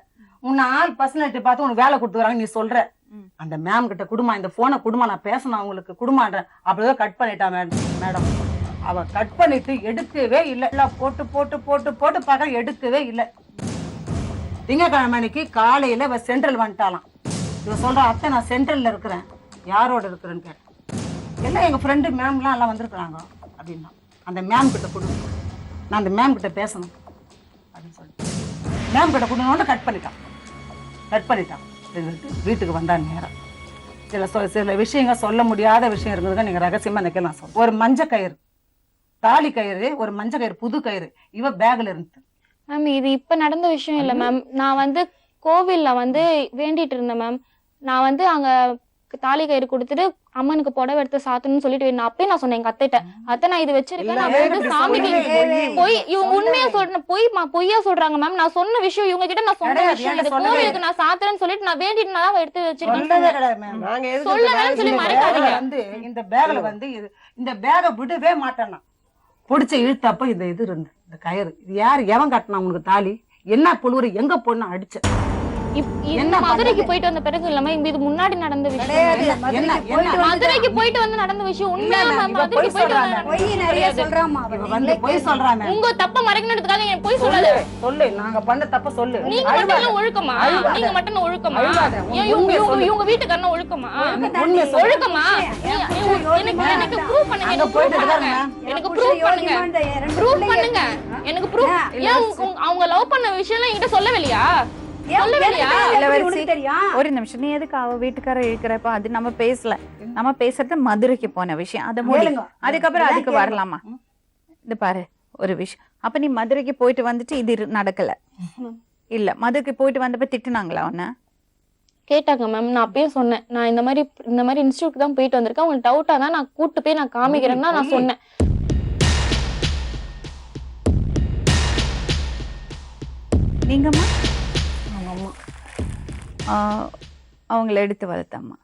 உன்னை ஆள் பர்சனாலிட்டி பார்த்து உனக்கு வேலை கொடுத்துறாங்க நீ சொல்ற. அந்த மேம் கிட்ட குடுமா, இந்த போனை குடுமா, நான் பேசணும் அவங்களுக்கு குடுமான்றேன். அப்படிதான் கட் பண்ணிட்டா மேடம். அவ கட் பண்ணிட்டு எடுக்கவே இல்லை. போட்டு போட்டு போட்டு போட்டு பார்க்க எடுக்கவே இல்லை. திங்கக்கிழமை அன்னைக்கு காலையில இவ சென்ட்ரல் வந்துட்டாலாம். இவ சொல்ற, அத்தை நான் சென்ட்ரல்ல இருக்கிறேன், யாரோட இருக்கிறேன்னு கேட்டேன். எல்லாம் எங்க ஃப்ரெண்டு மேம்லாம் எல்லாம் வந்திருக்கிறாங்க அப்படின்னா. அந்த மேம் கிட்ட கொடு, நான் அந்த மேம் கிட்ட பேசணும் அப்படின்னு சொல்லிட்டு மேம் கிட்ட கொடுன்னு கட் பண்ணிட்டான். வீட்டுக்கு வந்தான் நேரம். சில விஷயங்கள் சொல்ல முடியாத விஷயம் இருக்குதுங்க, நீங்க ரகசியமா நிக்கலாம் சொல்ல. ஒரு மஞ்ச கயிறு, தாலி கயிறு, ஒரு மஞ்ச கயிறு, புது கயிறு இவ பேக்ல இருந்து. மேம் இது இப்ப நடந்த விஷயம் இல்ல மேம். நான் வந்து கோவில்ல வந்து வேண்டிட்டு இருந்தேன் மேம். நான் வந்து அங்க தாலி கயிறு கொடுத்துட்டு அம்மனுக்கு புடவை எடுத்து சாத்தணும்னு சொல்லிட்டு நான் அப்பயே நான் சொன்னேன் எங்க அத்தைட்ட, அத்தை நான் இது வச்சிருக்கேன், நான் வந்து சாமிக்கு போய் இவங்க உண்மையா சொல்றேன், பொய்யா சொல்றாங்க மேம். நான் சொன்ன விஷயம் இவங்க கிட்ட, நான் சொன்ன விஷயம் இது கோவிலுக்கு நான் சாத்துறேன்னு சொல்லிட்டு நான் வேண்டிட்டு நான் எடுத்து வச்சிருக்கேன். சொல்லலன்னு சொல்லி மறைக்காதீங்க. வந்து இந்த பேக்ல வந்து இந்த பேக விடவே மாட்டேன்னா பிடிச்ச இழுத்தப்ப இந்த இது இருந்து இந்த கயிறு, இது யாரு எவன் கட்டினா உனக்கு தாலி, என்ன புழுவுறு, எங்க பொண்ணு அடிச்ச. என்ன மதுரைக்கு போயிட்டு வந்த பிறகு இல்லாம இது முன்னாடி நடந்த விஷயம். மதுரைக்கு போயிட்டு வந்து நடந்த விஷயம் உண்மையா மதுரைக்கு போயிட்டு வந்து உங்க தப்ப மறைக்கணுன்றதுக்காக என் போய் சொல்லாத. சொல்லு, நாங்க பண்ண தப்ப சொல்லு. நீங்க மட்டும் ஒழுக்கமா, நீங்க மட்டும் ஒழுக்கமா, இவங்க வீட்டுக்காரன ஒழுக்கமா, ஒழுக்கமா. எனக்கு ப்ரூவ் பண்ணுங்க, எனக்கு ப்ரூவ் பண்ணுங்க. அவங்க லவ் பண்ண விஷயம் எல்லாம் என்கிட்ட சொல்லவில்லையா? ஒரு நிமிஷம், நீ எதுக்கு அவ வீட்டுக்காரர் இருக்கிறப்ப அது நம்ம பேசல, நம்ம பேசுறது மதுரைக்கு போன விஷயம், அதை மூடுங்க. அதுக்கப்புறம் அதுக்கு வரலாமா? இது பாரு ஒரு விஷயம், அப்ப நீ மதுரைக்கு போயிட்டு வந்துட்டு இது நடக்கல இல்ல, மதுரைக்கு போயிட்டு வந்தப்ப திட்டுனாங்களா உன்ன? கேட்டாங்க மேம். நான் அப்பயே சொன்னேன், நான் இந்த மாதிரி இன்ஸ்டியூட் தான் போயிட்டு வந்திருக்கேன், உங்களுக்கு டவுட்டா தான் நான் கூட்டு போய் நான் காமிக்கிறேன்னா நான் சொன்னேன். நீங்கம்மா அவங்கள எடுத்து வளர்த்தம்மா,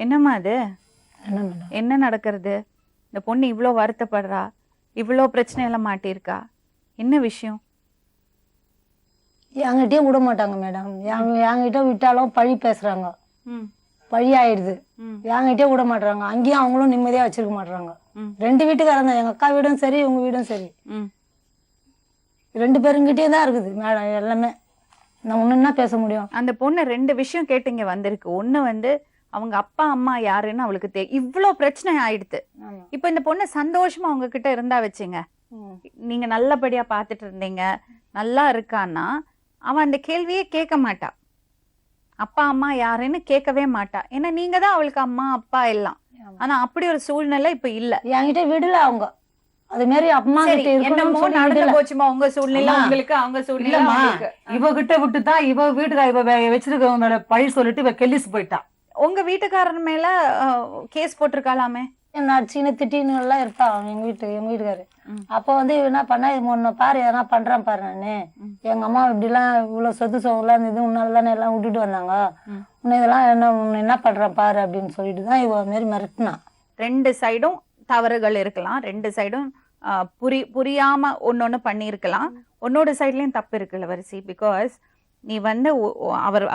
என்னம்மா அது? என்ன நடக்கிறது? இந்த பொண்ணு இவ்வளோ வருத்தப்படுறா, இவ்வளோ பிரச்சனை எல்லாம் மாட்டியிருக்கா? என்ன விஷயம்? என்கிட்டயும் விட மாட்டாங்க மேடம். என்கிட்ட விட்டாலும் பழி பேசுறாங்க, ம் பழி ஆயிடுது. ம். என்கிட்டயே விட மாட்டாங்க. அங்கேயும் அவங்களும் நிம்மதியா வச்சிருக்க மாட்டாங்க. 2 வீட்டுக்காரங்க தான், எங்க அக்கா வீடும் சரி உங்க வீடும் சரி, ம் 2 பேருங்கிட்டே தான் இருக்குது மேடம் எல்லாமே. நான் ஒண்ணு என்ன பேச முடியும்? அந்த பொண்ணு 2 விஷயம் கேட்டு இங்க வந்திருக்கு. ஒண்ணு வந்து அவங்க அப்பா அம்மா யாருன்னு அவளுக்கு இவ்ளோ பிரச்சனை ஆயிடுது. ஆமா. இப்போ இந்த பொண்ணு சந்தோஷமா அவங்க கிட்ட இருந்தா வச்சுங்க, நீங்க நல்லபடியா பாத்துட்டு இருந்தீங்க, நல்லா இருக்கான்னா அவன் அந்த கேள்வியே கேட்க மாட்டா. அப்பா அம்மா யாருன்னு கேட்கவே மாட்டா. ஏன்னா நீங்க தான் அவளுக்கு அம்மா அப்பா எல்லாம். ஆனா அப்படி ஒரு சூழ்நிலை இப்ப இல்ல. என்கிட்ட விடல அவங்க. அது மாதிரி அம்மா சரி, கிட்ட இருக்கணும்னு என்னமோ சொல்லி நடந்து விடல. போச்சுமா உங்க சூழ்நிலை, அம்மா, உங்களுக்கு அவங்க சூழ்நிலை இல்லம்மா, அவங்களுக்கு. இவ கிட்ட விட்டுதான் இவ வீட்டுக்கார இவ வச்சிருக்கவங்க மேல பழி சொல்லிட்டு இவ கெல்லிஸ் போயிட்டா. உங்க வீட்டுக்காரர் மேல கேஸ் போட்டிருக்காளாமே? என்ன அடிச்சுன்னு திட்டின்னு எல்லாம் இருப்பா எங்க வீட்டுக்காரு. அப்போ வந்து இவ என்ன பண்ணா, உன்னை பாரு எதனா பண்றான் பாரு, நானு எங்க அம்மா இப்படி எல்லாம் இவ்வளவு சொத்து சோகலாம் இருந்தது, உன்னால தானே எல்லாம் விட்டுட்டு வந்தாங்க, உன்னை இதெல்லாம் உன்னை என்ன பண்றான் பாரு அப்படின்னு சொல்லிட்டு தான் இவ மாரி மிரட்டினான். 2 சைடும் தவறுகள் இருக்கலாம், 2 சைடும் புரியாம ஒன்னொன்னு பண்ணிருக்கலாம். உன்னோட சைட்லயும் தப்பு இருக்குல்ல வரிசி. பிகாஸ் நீ வந்து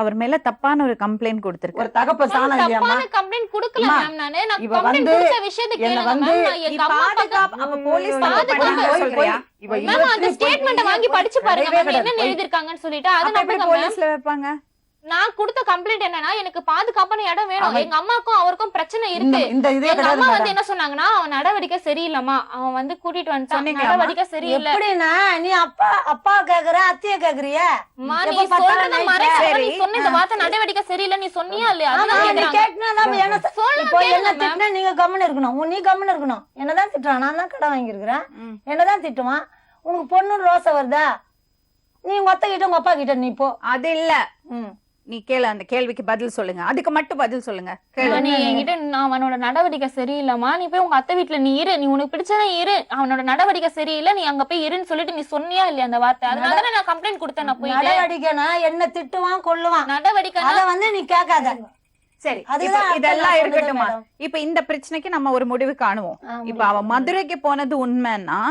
அவர் மேல தப்பான ஒரு கம்ப்ளைண்ட் கொடுத்திருக்க. ஒரு தகப்ப சாணம் இல்லையாம்மா? தப்பான கம்ப்ளைண்ட் கொடுக்கல அம்மா, மேம். நான் இவ கம்ப்ளைண்ட் வந்து கொடுத்த விஷயத்தை என்ன கேளுங்க வந்து மேம். நான் எங்க அம்மா பாதுகாப்பு அப்ப போலீஸ் தப்பு பண்ணாங்க சொல்றியா? இவ மேம் அந்த ஸ்டேட்மென்ட் வாங்கி படிச்சு பாருங்க கிடையவே மேம், என்ன கிடையாது. எழுதி இருக்காங்கன்னு சொல்லிட்டு அதை அப்ப எப்படி நம்புங்க மேம். போலீஸ்ல வைப்பாங்க? நான் கொடுத்த கம்ப்ளைண்ட் என்னன்னா, எனக்கு பாதுகாப்பான இடம் வேணும். எங்க அம்மாக்கும் அவருக்கும் பிரச்சனை இருக்கு. இந்த இதே எங்க கிடையாது அம்மா வந்து மேடம். என்ன சொன்னாங்கன்னா, அவன் நடவடிக்கை சரியில்லைம்மா, அவன் வந்து கூட்டிட்டு வந்துட்டான், சொன்னீங்களாம்மா? நடவடிக்கை சரியில்லை. எப்படின்னா நீ அப்பா கேக்குற அத்தைய கேக்குறிய? அம்மா, நீ எப்ப பார்த்தாலும் சொல்றத night மறைக்காம சரி. நீ சொன்ன இந்த வார்த்தை நடவடிக்கை சரியில்லை நீ சொன்னியா இல்லையா? ஆமா, அதுதான் நீ கேக்குறாங்க. கேட்டுனா என்ன சொல்லுங்க, இப்போ என்ன கேளுங்க திட்டினா நீங்க கம்முன்னு இருக்கணும். நீ கம்முன்னு இருக்கணும். என்னதான் திட்டுறான்? நான் தான் கடன் வாங்கியிருக்கிறேன். என்னதான் திட்டுவான்? உனக்கு பொண்ணு ரோசை வருதா? நீ உங்க அத்தை கிட்ட உங்க அப்பா கிட்ட நீ போ. அது இல்ல, ம். நீ கேளு, அந்த கேள்விக்கு பதில் சொல்லுங்க, அதுக்கு மட்டும் பதில் சொல்லுங்க. கேளு. நீ என்கிட்ட அவனோட நடவடிக்கை சரியில்லைம்மா, நீ போய் உங்க அத்தை வீட்டுல நீ இரு, நீ உனக்கு பிடிச்சதா இரு, அவனோட நடவடிக்கை சரியில்லை, நீ அங்க போய் இருன்னு சொல்லிட்டு நீ சொன்னியா இல்லையா அந்த வார்த்தை? அதனால நான் கம்ப்ளைண்ட் கொடுத்தேன். நான் போய் நடவடிக்கைனா என்ன திட்டுவான் கொல்லுவான், நடவடிக்கை அத வந்து நீ கேட்காத. சரி, அதுதான் இப்ப இதெல்லாம் நான் இருக்கட்டுமா? சொல்றது இப்ப இந்த பிரச்சனைக்கு நம்ம ஒரு முடிவு காணுவோம். இப்ப அவ மதுரைக்கு போனது உண்மைன்னா,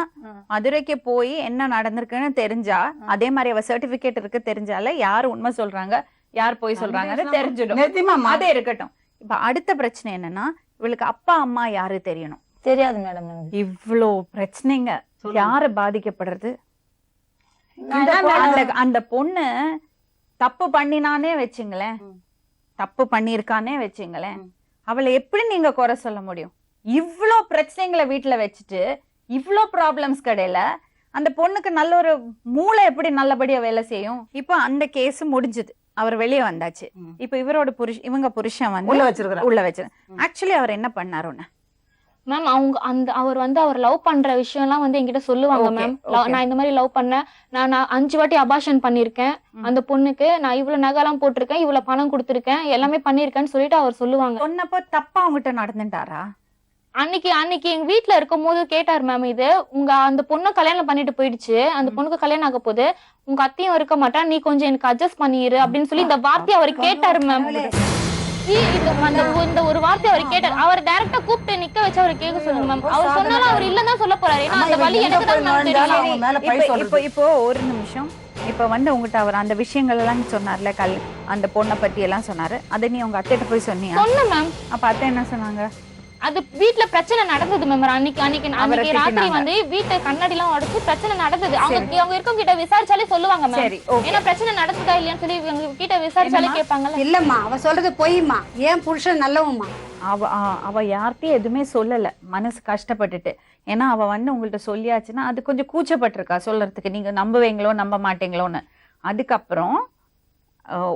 மதுரைக்கு போய் என்ன நடந்திருக்குன்னு தெரிஞ்சா, அதே மாதிரி அவ சர்டிபிகேட் இருக்கு தெரிஞ்சால யாரு உண்மை சொல்றாங்க யார் போய் சொல்றாங்கன்னு தெரிஞ்சிடும். நிச்சயமாம்மா. அதே இருக்கட்டும். இப்ப அடுத்த பிரச்சனை என்னன்னா, இவளுக்கு அப்பா அம்மா யாரு தெரியணும். தெரியாது மேடம் எனக்கு. இவ்ளோ பிரச்சனைங்க, யாரு பாதிக்கப்படுறது? நான் என்ன மேடம் அந்த பொண்ணு தப்பு பண்ணினானே வச்சுங்களேன், தப்பு பண்ணிருக்கானே வச்சுங்களேன், அவளை எப்படி நீங்க குறை சொல்ல முடியும்? இவ்ளோ பிரச்சனைகளை வீட்டுல வச்சுட்டு, இவ்ளோ ப்ராப்ளம்ஸ் கடையில அந்த பொண்ணுக்கு நல்ல ஒரு மூளை எப்படி நல்லபடியா வேலை செய்யும்? இப்போ அந்த கேஸ் முடிஞ்சது, அவர் வெளியே வந்தாச்சு. இப்ப இவரோட இவங்க புருஷன் வந்து உள்ள வச்சிருக்கிறா. உள்ள வச்சிரு. ஆக்சுவலி அவர் என்ன பண்ணாருன்னு மேம், அவர் வந்து அவர் லவ் பண்ற விஷயம் எல்லாம் வந்து என்கிட்ட சொல்லுவாங்க Okay, மேம். okay. நான் இந்த மாதிரி லவ் பண்ணேன், நான் 5 வாட்டி அபார்ஷன் பண்ணிருக்கேன், அந்த பொண்ணுக்கு நான் இவ்வளவு நகைலாம் போட்டிருக்கேன், இவ்வளவு பணம் கொடுத்திருக்கேன், எல்லாமே பண்ணிருக்கேன்னு சொல்லிட்டு அவர் சொல்லுவாங்க. சொன்னப்போ தப்பா அவங்ககிட்ட நடந்துட்டாரா? அன்னைக்கு எங்க வீட்டுல இருக்கும் போது கேட்டாரு மேம், இது உங்க அந்த பொண்ணு கல்யாணம் பண்ணிட்டு போயிடுச்சு, அந்த பொண்ணுக்கு கல்யாணம் ஆக போகுது, உங்க அத்தையும் இருக்க மாட்டா, நீ கொஞ்சம் எனக்கு அட்ஜஸ்ட் பண்ணிரு அப்படின்னு சொல்லி இந்த வார்த்தையை அவர் கேட்டாரு மேம். இந்த ஒரு வார்த்தை அவர் கேட்டார். அவர் டைரக்டா கூப்பிட்டு நிக்க வச்சு அவர் கேட்க சொல்லுங்க மேம். அவர் சொன்னாலும் அவர் இல்லன்னு தான் சொல்ல போறாரு. ஏன்னா அந்த வழி எனக்கு தான் மேம் தெரியும். அவங்க மேல பழி சொல்றது. இப்போ ஒரு நிமிஷம். இப்ப வந்து உங்ககிட்ட அவர் அந்த விஷயங்கள் எல்லாம் சொன்னார்ல, அந்த பொண்ணை பத்தி எல்லாம் சொன்னாரு, அதை நீ உங்க அத்தைகிட்ட போய் சொன்னியா? சொன்னேன் மேம். அப்ப அத்தை என்ன சொன்னாங்க? அது வீட்ல பிரச்சனை நடந்தது மேம். அன்னைக்கு ராத்திரி திட்டினாங்க. வந்து வீட்டை கண்ணாடி எல்லாம் உடைச்சு பிரச்சனை நடந்தது. அவங்க இருக்க கிட்ட விசாரிச்சாலே சொல்லுவாங்க மேம். சரி, okay. ஏன்னா பிரச்சனை நடக்குதா இல்லையான்னு சொல்லி இவங்க கிட்ட விசாரிச்சாலே கேட்பாங்கல்ல. இல்லம்மா, அவ சொல்றது பொய்மா. ஏன் புருஷன் நல்லவம்மா. அவ யார்கிட்டயும் எதுவுமே சொல்லல, மனசு கஷ்டப்பட்டுட்டு. ஏன்னா அவ வந்து உங்கள்ட்ட சொல்லியாச்சுன்னா அது கொஞ்சம் கூச்சப்பட்டிருக்கா சொல்றதுக்கு, நீங்க நம்புவீங்களோ நம்ப மாட்டீங்களோன்னு. அதுக்கப்புறம்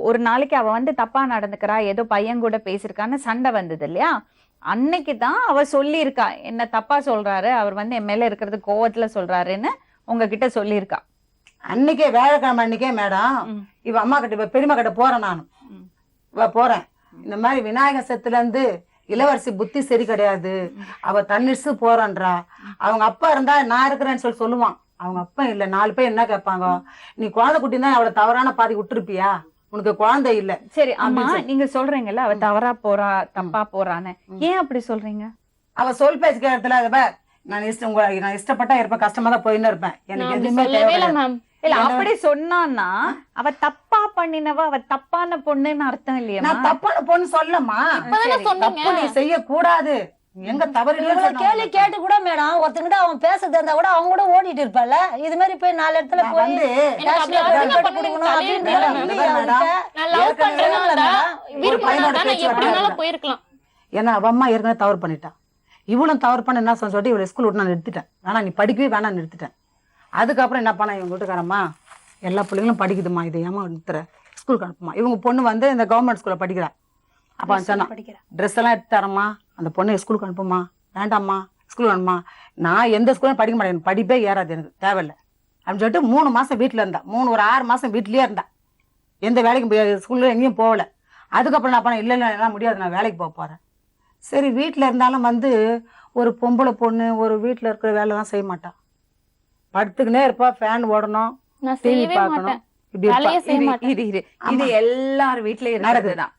ஒரு நாளைக்கு அவ வந்து தப்பா நடந்துக்கிறா, ஏதோ பையன் கூட பேசிருக்கான்னு சண்டை வந்தது இல்லையா? அன்னைக்குதான் அவ சொல்லியிருக்கா, என்ன தப்பா சொல்றாரு, அவர் வந்து என் மேல இருக்கிறது கோவத்துல சொல்றாருன்னு உங்ககிட்ட சொல்லியிருக்கா. அன்னைக்கே வியாழக்கிழமை அன்னைக்கே மேடம், இவ அம்மா கிட்ட இவ பெரியம்மா கிட்ட போறேன் நானு. இவ போறேன், இந்த மாதிரி விநாயகர் சத்துல இருந்து இளவரசி புத்தி சரி கிடையாது, அவ தன்னிச்சு போறன்றா, அவங்க அப்பா இருந்தா நான் இருக்கிறேன்னு சொல்லுவான். அவங்க அப்பா இல்ல, 4 பேர் என்ன கேட்பாங்க, நீ குழந்தை குட்டி தான் அவளை தவறான பாதி விட்டுருப்பியா, உனக்கு குழந்தை இல்ல. சரி அம்மா, நீங்க சொல்றீங்கல்ல அவ தவறா போறா தப்பா போறான்னு, ஏன் அப்படி சொல்றீங்க? அவ சொல் பேச்சு இடத்துல நான் இஷ்டப்பட்டா இருப்பேன், கஷ்டமா தான் போயின்னு இருப்பேன். நான் எனக்கு அப்படி எதுவுமே சொல்லவே இல்ல தேவை மேம். இல்ல அப்படி சொன்னான்னா அவ தப்பா பண்ணினவ, அவ தப்பான பொண்ணுன்னு அர்த்தம் இல்லையா? நான் தப்பான பொண்ணு சொல்லமா, இப்பதானே சொன்னீங்க. தப்பு நீ செய்ய கூடாது, எங்க தவறு இவ்வளவு கேள்வி கேட்டு கூட மேடம் ஒருத்தங்கிட்ட அவன் பேசுறது இருந்தா கூட அவங்க கூட ஓடிட்டு இருப்பால. இது மாதிரி போய் 4 இடத்துல போய் வந்து எனக்கு அப்படி அசிங்கம் பண்ணணும்னு தலையே இல்ல மேம். நான் லவ் பண்றேன்னா விருப்பம் தான், நான் எப்படி வேணாலும் போயிருக்கலாம். ஏன்னா அவ அம்மா ஏற்கனவே தவறு பண்ணிட்டா, இவளும் தவறு பண்ண என்ன சொல்லிட்டு இவளை ஸ்கூல் விட்டு நான் நிறுத்திட்டேன். வேணா நீ படிக்கவே வேணாம் நிறுத்திட்டேன். அதுக்கப்புறம் என்ன பண்ண, இவங்க வீட்டுக்காரம்மா எல்லா பிள்ளைங்களும் படிக்குதுமா, இதை ஏமா நிறுத்துற, ஸ்கூலுக்கு அனுப்புமா. இவங்க பொண்ணு வந்து இந்த கவர்மெண்ட் ஸ்கூல்ல படிக்கிறா. அப்ப அவன் சொன்னான், ட்ரெஸ் எல்லாம் எடுத்து தரமா, அந்த பொண்ணை ஸ்கூலுக்கு அனுப்புமா. வேண்டாம்மா ஸ்கூலுக்கு அனுப்புமா, நான் எந்த ஸ்கூலும் படிக்க மாட்டேன், எனக்கு படிப்பே ஏறாது, எனக்கு தேவையில்லை அப்படின்னு சொல்லிட்டு 3 மாசம் வீட்டுல இருந்தா. ஒரு 6 மாசம் வீட்லயே இருந்தா, எந்த வேலைக்கும் ஸ்கூல்ல எங்கேயும் போகல. அதுக்கப்புறம் நான் பண்ண, இல்லை எல்லாம் முடியாது, நான் வேலைக்கு போக போறேன். சரி வீட்டில் இருந்தாலும் வந்து ஒரு பொம்பளை பொண்ணு ஒரு வீட்டில் இருக்கிற வேலை தான் செய்ய மாட்டா, படுத்துக்கினே இருப்பா, ஃபேன் ஓடணும், நான் டிவி செய்யவே பார்க்கணும், மாட்டேன். இப்படி இருப்பா. வேலையே செய்ய மாட்டேன். இது எல்லார் வீட்லயும் நடக்குதுதான்.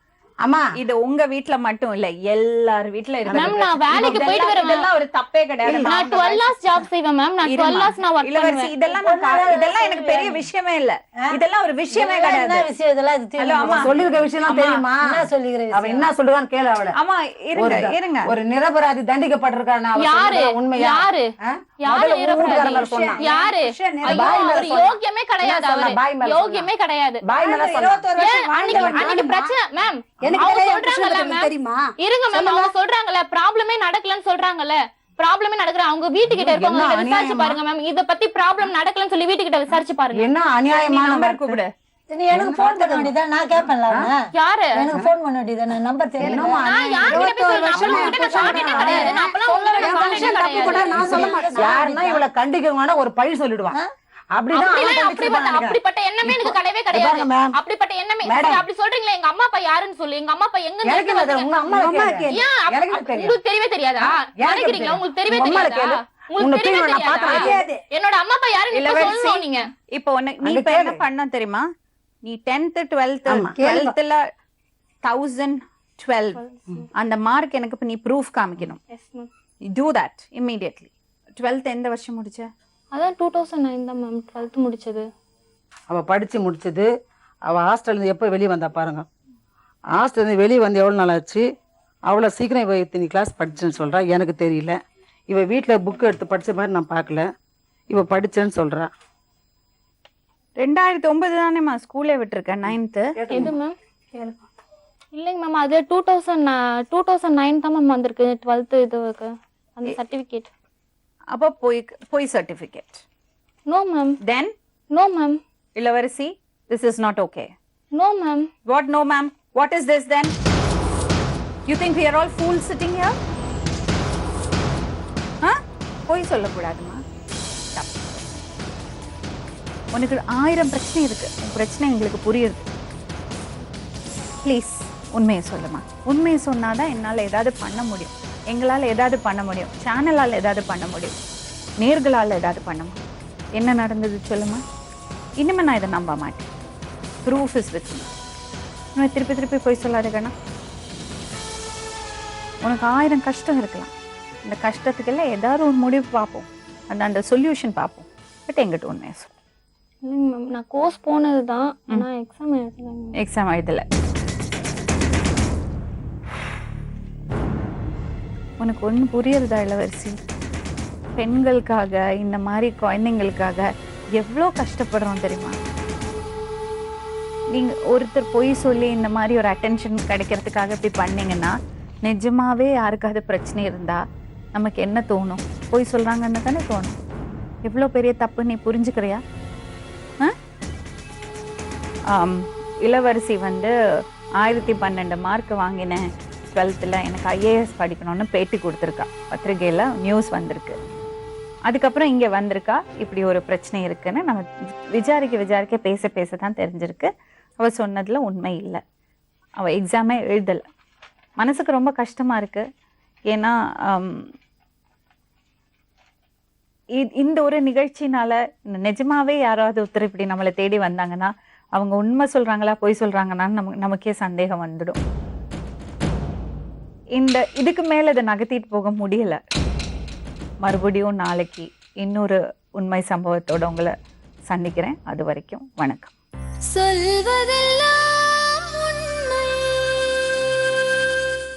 அம்மா இது உங்க வீட்ல மட்டும் இல்ல, எல்லார் வீட்ல இருக்கு. மேம் நான் வேலைக்கு போயிட்டு வரேன். இதெல்லாம் ஒரு தப்பே கிடையாது. நான் 12 hours ஜாப் செய்வேன் மேம். நான் 12 hours நான் வர்க் இளவரசி, பண்ணுவேன். இதெல்லாம் எனக்கு பெரிய விஷயமே இல்ல, இதெல்லாம் ஒரு விஷயமே என்ன கிடையாது. விஷயம் இதெல்லாம்? இது ஹலோ அம்மா, சொல்லிருக்க விஷயம் தெரியுமா? என்ன சொல்லிக்கிற அவ விஷயம்? என்ன சொல்லுவான்னு கேளு அவளை. ஆமா இருங்க. ஒரு நிரபராதி தண்டிக்கப்பட்டிருக்கான யாரு உண்மையா? யாரு யாரு நிரபராதி? சொன்னா யாரு? ஐயோ, பாய் மேல அவர் சொன்னா. யோகியமே கிடையாது. என்ன சொன்னா? அவரு பாய் மேல யோகியமே கிடையாது. பாய் மேல சொன்னா. ஏன் அன்னைக்கு பிரச்சனை மேம்? எனக்கு அவங்க தெரியாது, சொல்றாங்கல்ல எனக்கு மேம். தெரியுமா? இருங்க மேம், அவங்க சொல்றாங்கல்ல ப்ராப்ளமே நடக்கலன்னு சொல்றாங்கல்ல. ப்ராப்ளமே நடக்குற அவங்க வீட்டுக்கிட்ட இருக்கவங்க என்ன விசாரிச்சு அநியாயமா? பாருங்க மேம். இத பத்தி ப்ராப்ளம் நடக்கலன்னு சொல்லி வீட்டுக்கிட்ட விசாரிச்சு பாருங்க. என்ன அநியாயமான நம்பர் கூப்பிடு. நீ எனக்கு போன் பண்ண வேண்டியதான், நான் கேட்பேன்ல அவனை. யாரு? எனக்கு போன் பண்ண வேண்டியதான், நம்பர் தெரியல. என்னம்மா நான் யார்கிட்ட போய் சொல்றேன்? அப்பலாம் உங்ககிட்ட நான் காண்டக்டே கிடையாது. நான் அப்பலாம் உங்ககிட்ட காண்டக்டே கிடையாது. நான் சொல்ல மாட்டேன். யாருன்னா இவளை கண்டிக்கணும்னா ஒரு பழி சொல்லிடுவான். அப்படிதான் அவன் கண்டிச்சிருப்பான். அப்படிப்பட்ட எண்ணமே எனக்கு கிடையவே கிடையாது. பாருங்க மேம். அப்படிப்பட்ட எண்ணமே மேடம். சரி, அப்படி சொல்றீங்களே, எங்க அம்மா அப்பா யாருன்னு சொல்லு. எங்க அம்மா அப்பா எங்க இருந்து எனக்கு என்ன தெரியும்? உங்க அம்மா கேளு. ஏன் எனக்கு தெரியும். உங்களுக்கு தெரியவே தெரியாதா? எனக்கு நினைக்கிறீங்களா தெரியும். உங்களுக்கு தெரியவே உங்க அம்மாவை தெரியாதா? கேளு. உங்களுக்கு உன்னை தெரியவே போய் நான் தெரியாதா? பார்த்தேன். என்னோட அம்மா அப்பா யாருன்னு இப்ப இளவரசி, சொல்லணும் நீங்க. இப்போ நீ அங்க இப்ப என்ன கேளு. பண்ண தெரியுமா? நீ 10th 12th ஆமா. 12thல 1012 அந்த மார்க் எனக்கு இப்ப நீ ப்ரூஃப் காமிக்கணும். Yes ma'am. Do that immediately. 12th எந்த வருஷம் முடிச்ச? அதான் 2009 தான் மேம் 12th முடிச்சது. அவ படிச்சு முடிச்சது. அவ ஹாஸ்டல்ல இருந்து எப்போ வெளியே வந்தா பாருங்க. ஹாஸ்டல்ல இருந்து வெளியே வந்து எவ்வளவு நாள் ஆச்சு? அவ்வளோ சீக்கிரம் இவ இத்தனை கிளாஸ் படிச்சேன்னு சொல்றா, எனக்கு தெரியல. இவ வீட்டில் புக் எடுத்து படிச்ச மாதிரி நான் பார்க்கல. இவ படிச்சேன்னு சொல்றா. 2009 தானேம்மா ஸ்கூலே விட்டுருக்க 9th. எது மேம்? இல்லைங்க மேம், அது 2009 தான் மேம் வந்திருக்கு 12th இதுக்கு அந்த சர்டிபிகேட். அப்போ போய் certificate. No ma'am. Then no ma'am. Ilavarasi, this is not okay. No ma'am. What no ma'am? What is this then? You think we are all fools sitting here? போய் சொல்லக்கூடாதுமா. தப்பு. உனக்கு 1000 பிரச்சனை இருக்கு, உன் பிரச்சனை எங்களுக்கு புரியுது. ப்ளீஸ் உண்மையை சொல்லுமா. உண்மையை சொன்னாதான் என்னால் ஏதாவது பண்ண முடியும், எங்களால் ஏதாவது பண்ண முடியும், சேனலால் ஏதாவது பண்ண முடியும், நேர்களால் ஏதாவது பண்ண முடியும். என்ன நடந்தது சொல்லுமா. இனிமே நான் இதை நம்ப மாட்டேன். Proof is with me. உனக்கு திருப்பி போய் சொல்லாத கண்ணா. உனக்கு 1000 கஷ்டம் இருக்கலாம், இந்த கஷ்டத்துக்கெல்லாம் ஏதாவது ஒரு முடிவு பார்ப்போம், அந்த சொல்யூஷன் பார்ப்போம். பட் எங்கிட்ட உண்மையை சொல். இல்லைங்க மேம், நான் கோர்ஸ் போனது தான், ஆனால் எக்ஸாம் எழுதலைங்க. எக்ஸாம் எழுதல. உனக்கு ஒன்று புரியுறதா இளவரசி? பெண்களுக்காக இந்த மாதிரி குழந்தைங்களுக்காக எவ்வளோ கஷ்டப்படுறோம் தெரியுமா? நீங்கள் ஒருத்தர் பொய் சொல்லி இந்த மாதிரி ஒரு அட்டென்ஷன் கிடைக்கிறதுக்காக இப்படி பண்ணீங்கன்னா, நிஜமாவே யாருக்காவது பிரச்சனை இருந்தால் நமக்கு என்ன தோணும்? பொய் சொல்கிறாங்கன்னு தானே தோணும். எவ்வளோ பெரிய தப்பு நீ புரிஞ்சுக்கிறியா? இளவரசி வந்து 1012 மார்க் வாங்கினேன் 12th, எனக்கு IAS படிக்கணும்னு பேட்டி கொடுத்துருக்கா, பத்திரிகையில் நியூஸ் வந்திருக்கு. அதுக்கப்புறம் இங்கே வந்திருக்கா, இப்படி ஒரு பிரச்சனை இருக்குன்னு நம்ம விசாரிக்க பேச தான் தெரிஞ்சிருக்கு. அவள் சொன்னதில் உண்மை இல்லை. அவள் எக்ஸாமே எழுதலை. மனசுக்கு ரொம்ப கஷ்டமாக இருக்குது. ஏன்னா இந்த ஒரு நிகழ்ச்சினால நிஜமாவே யாராவது ஒருத்தர் இப்படி நம்மளை தேடி வந்தாங்கன்னா, அவங்க உண்மை சொல்கிறாங்களா பொய் சொல்கிறாங்கன்னான்னு நமக்கே சந்தேகம் வந்துடும். இதுக்கு மேலே அதை நகர்த்திட்டு போக முடியலை. மறுபடியும் நாளைக்கு இன்னொரு உண்மை சம்பவத்தோட உங்களை சந்திக்கிறேன். அது வரைக்கும் வணக்கம். சொல்வதெல்லாம்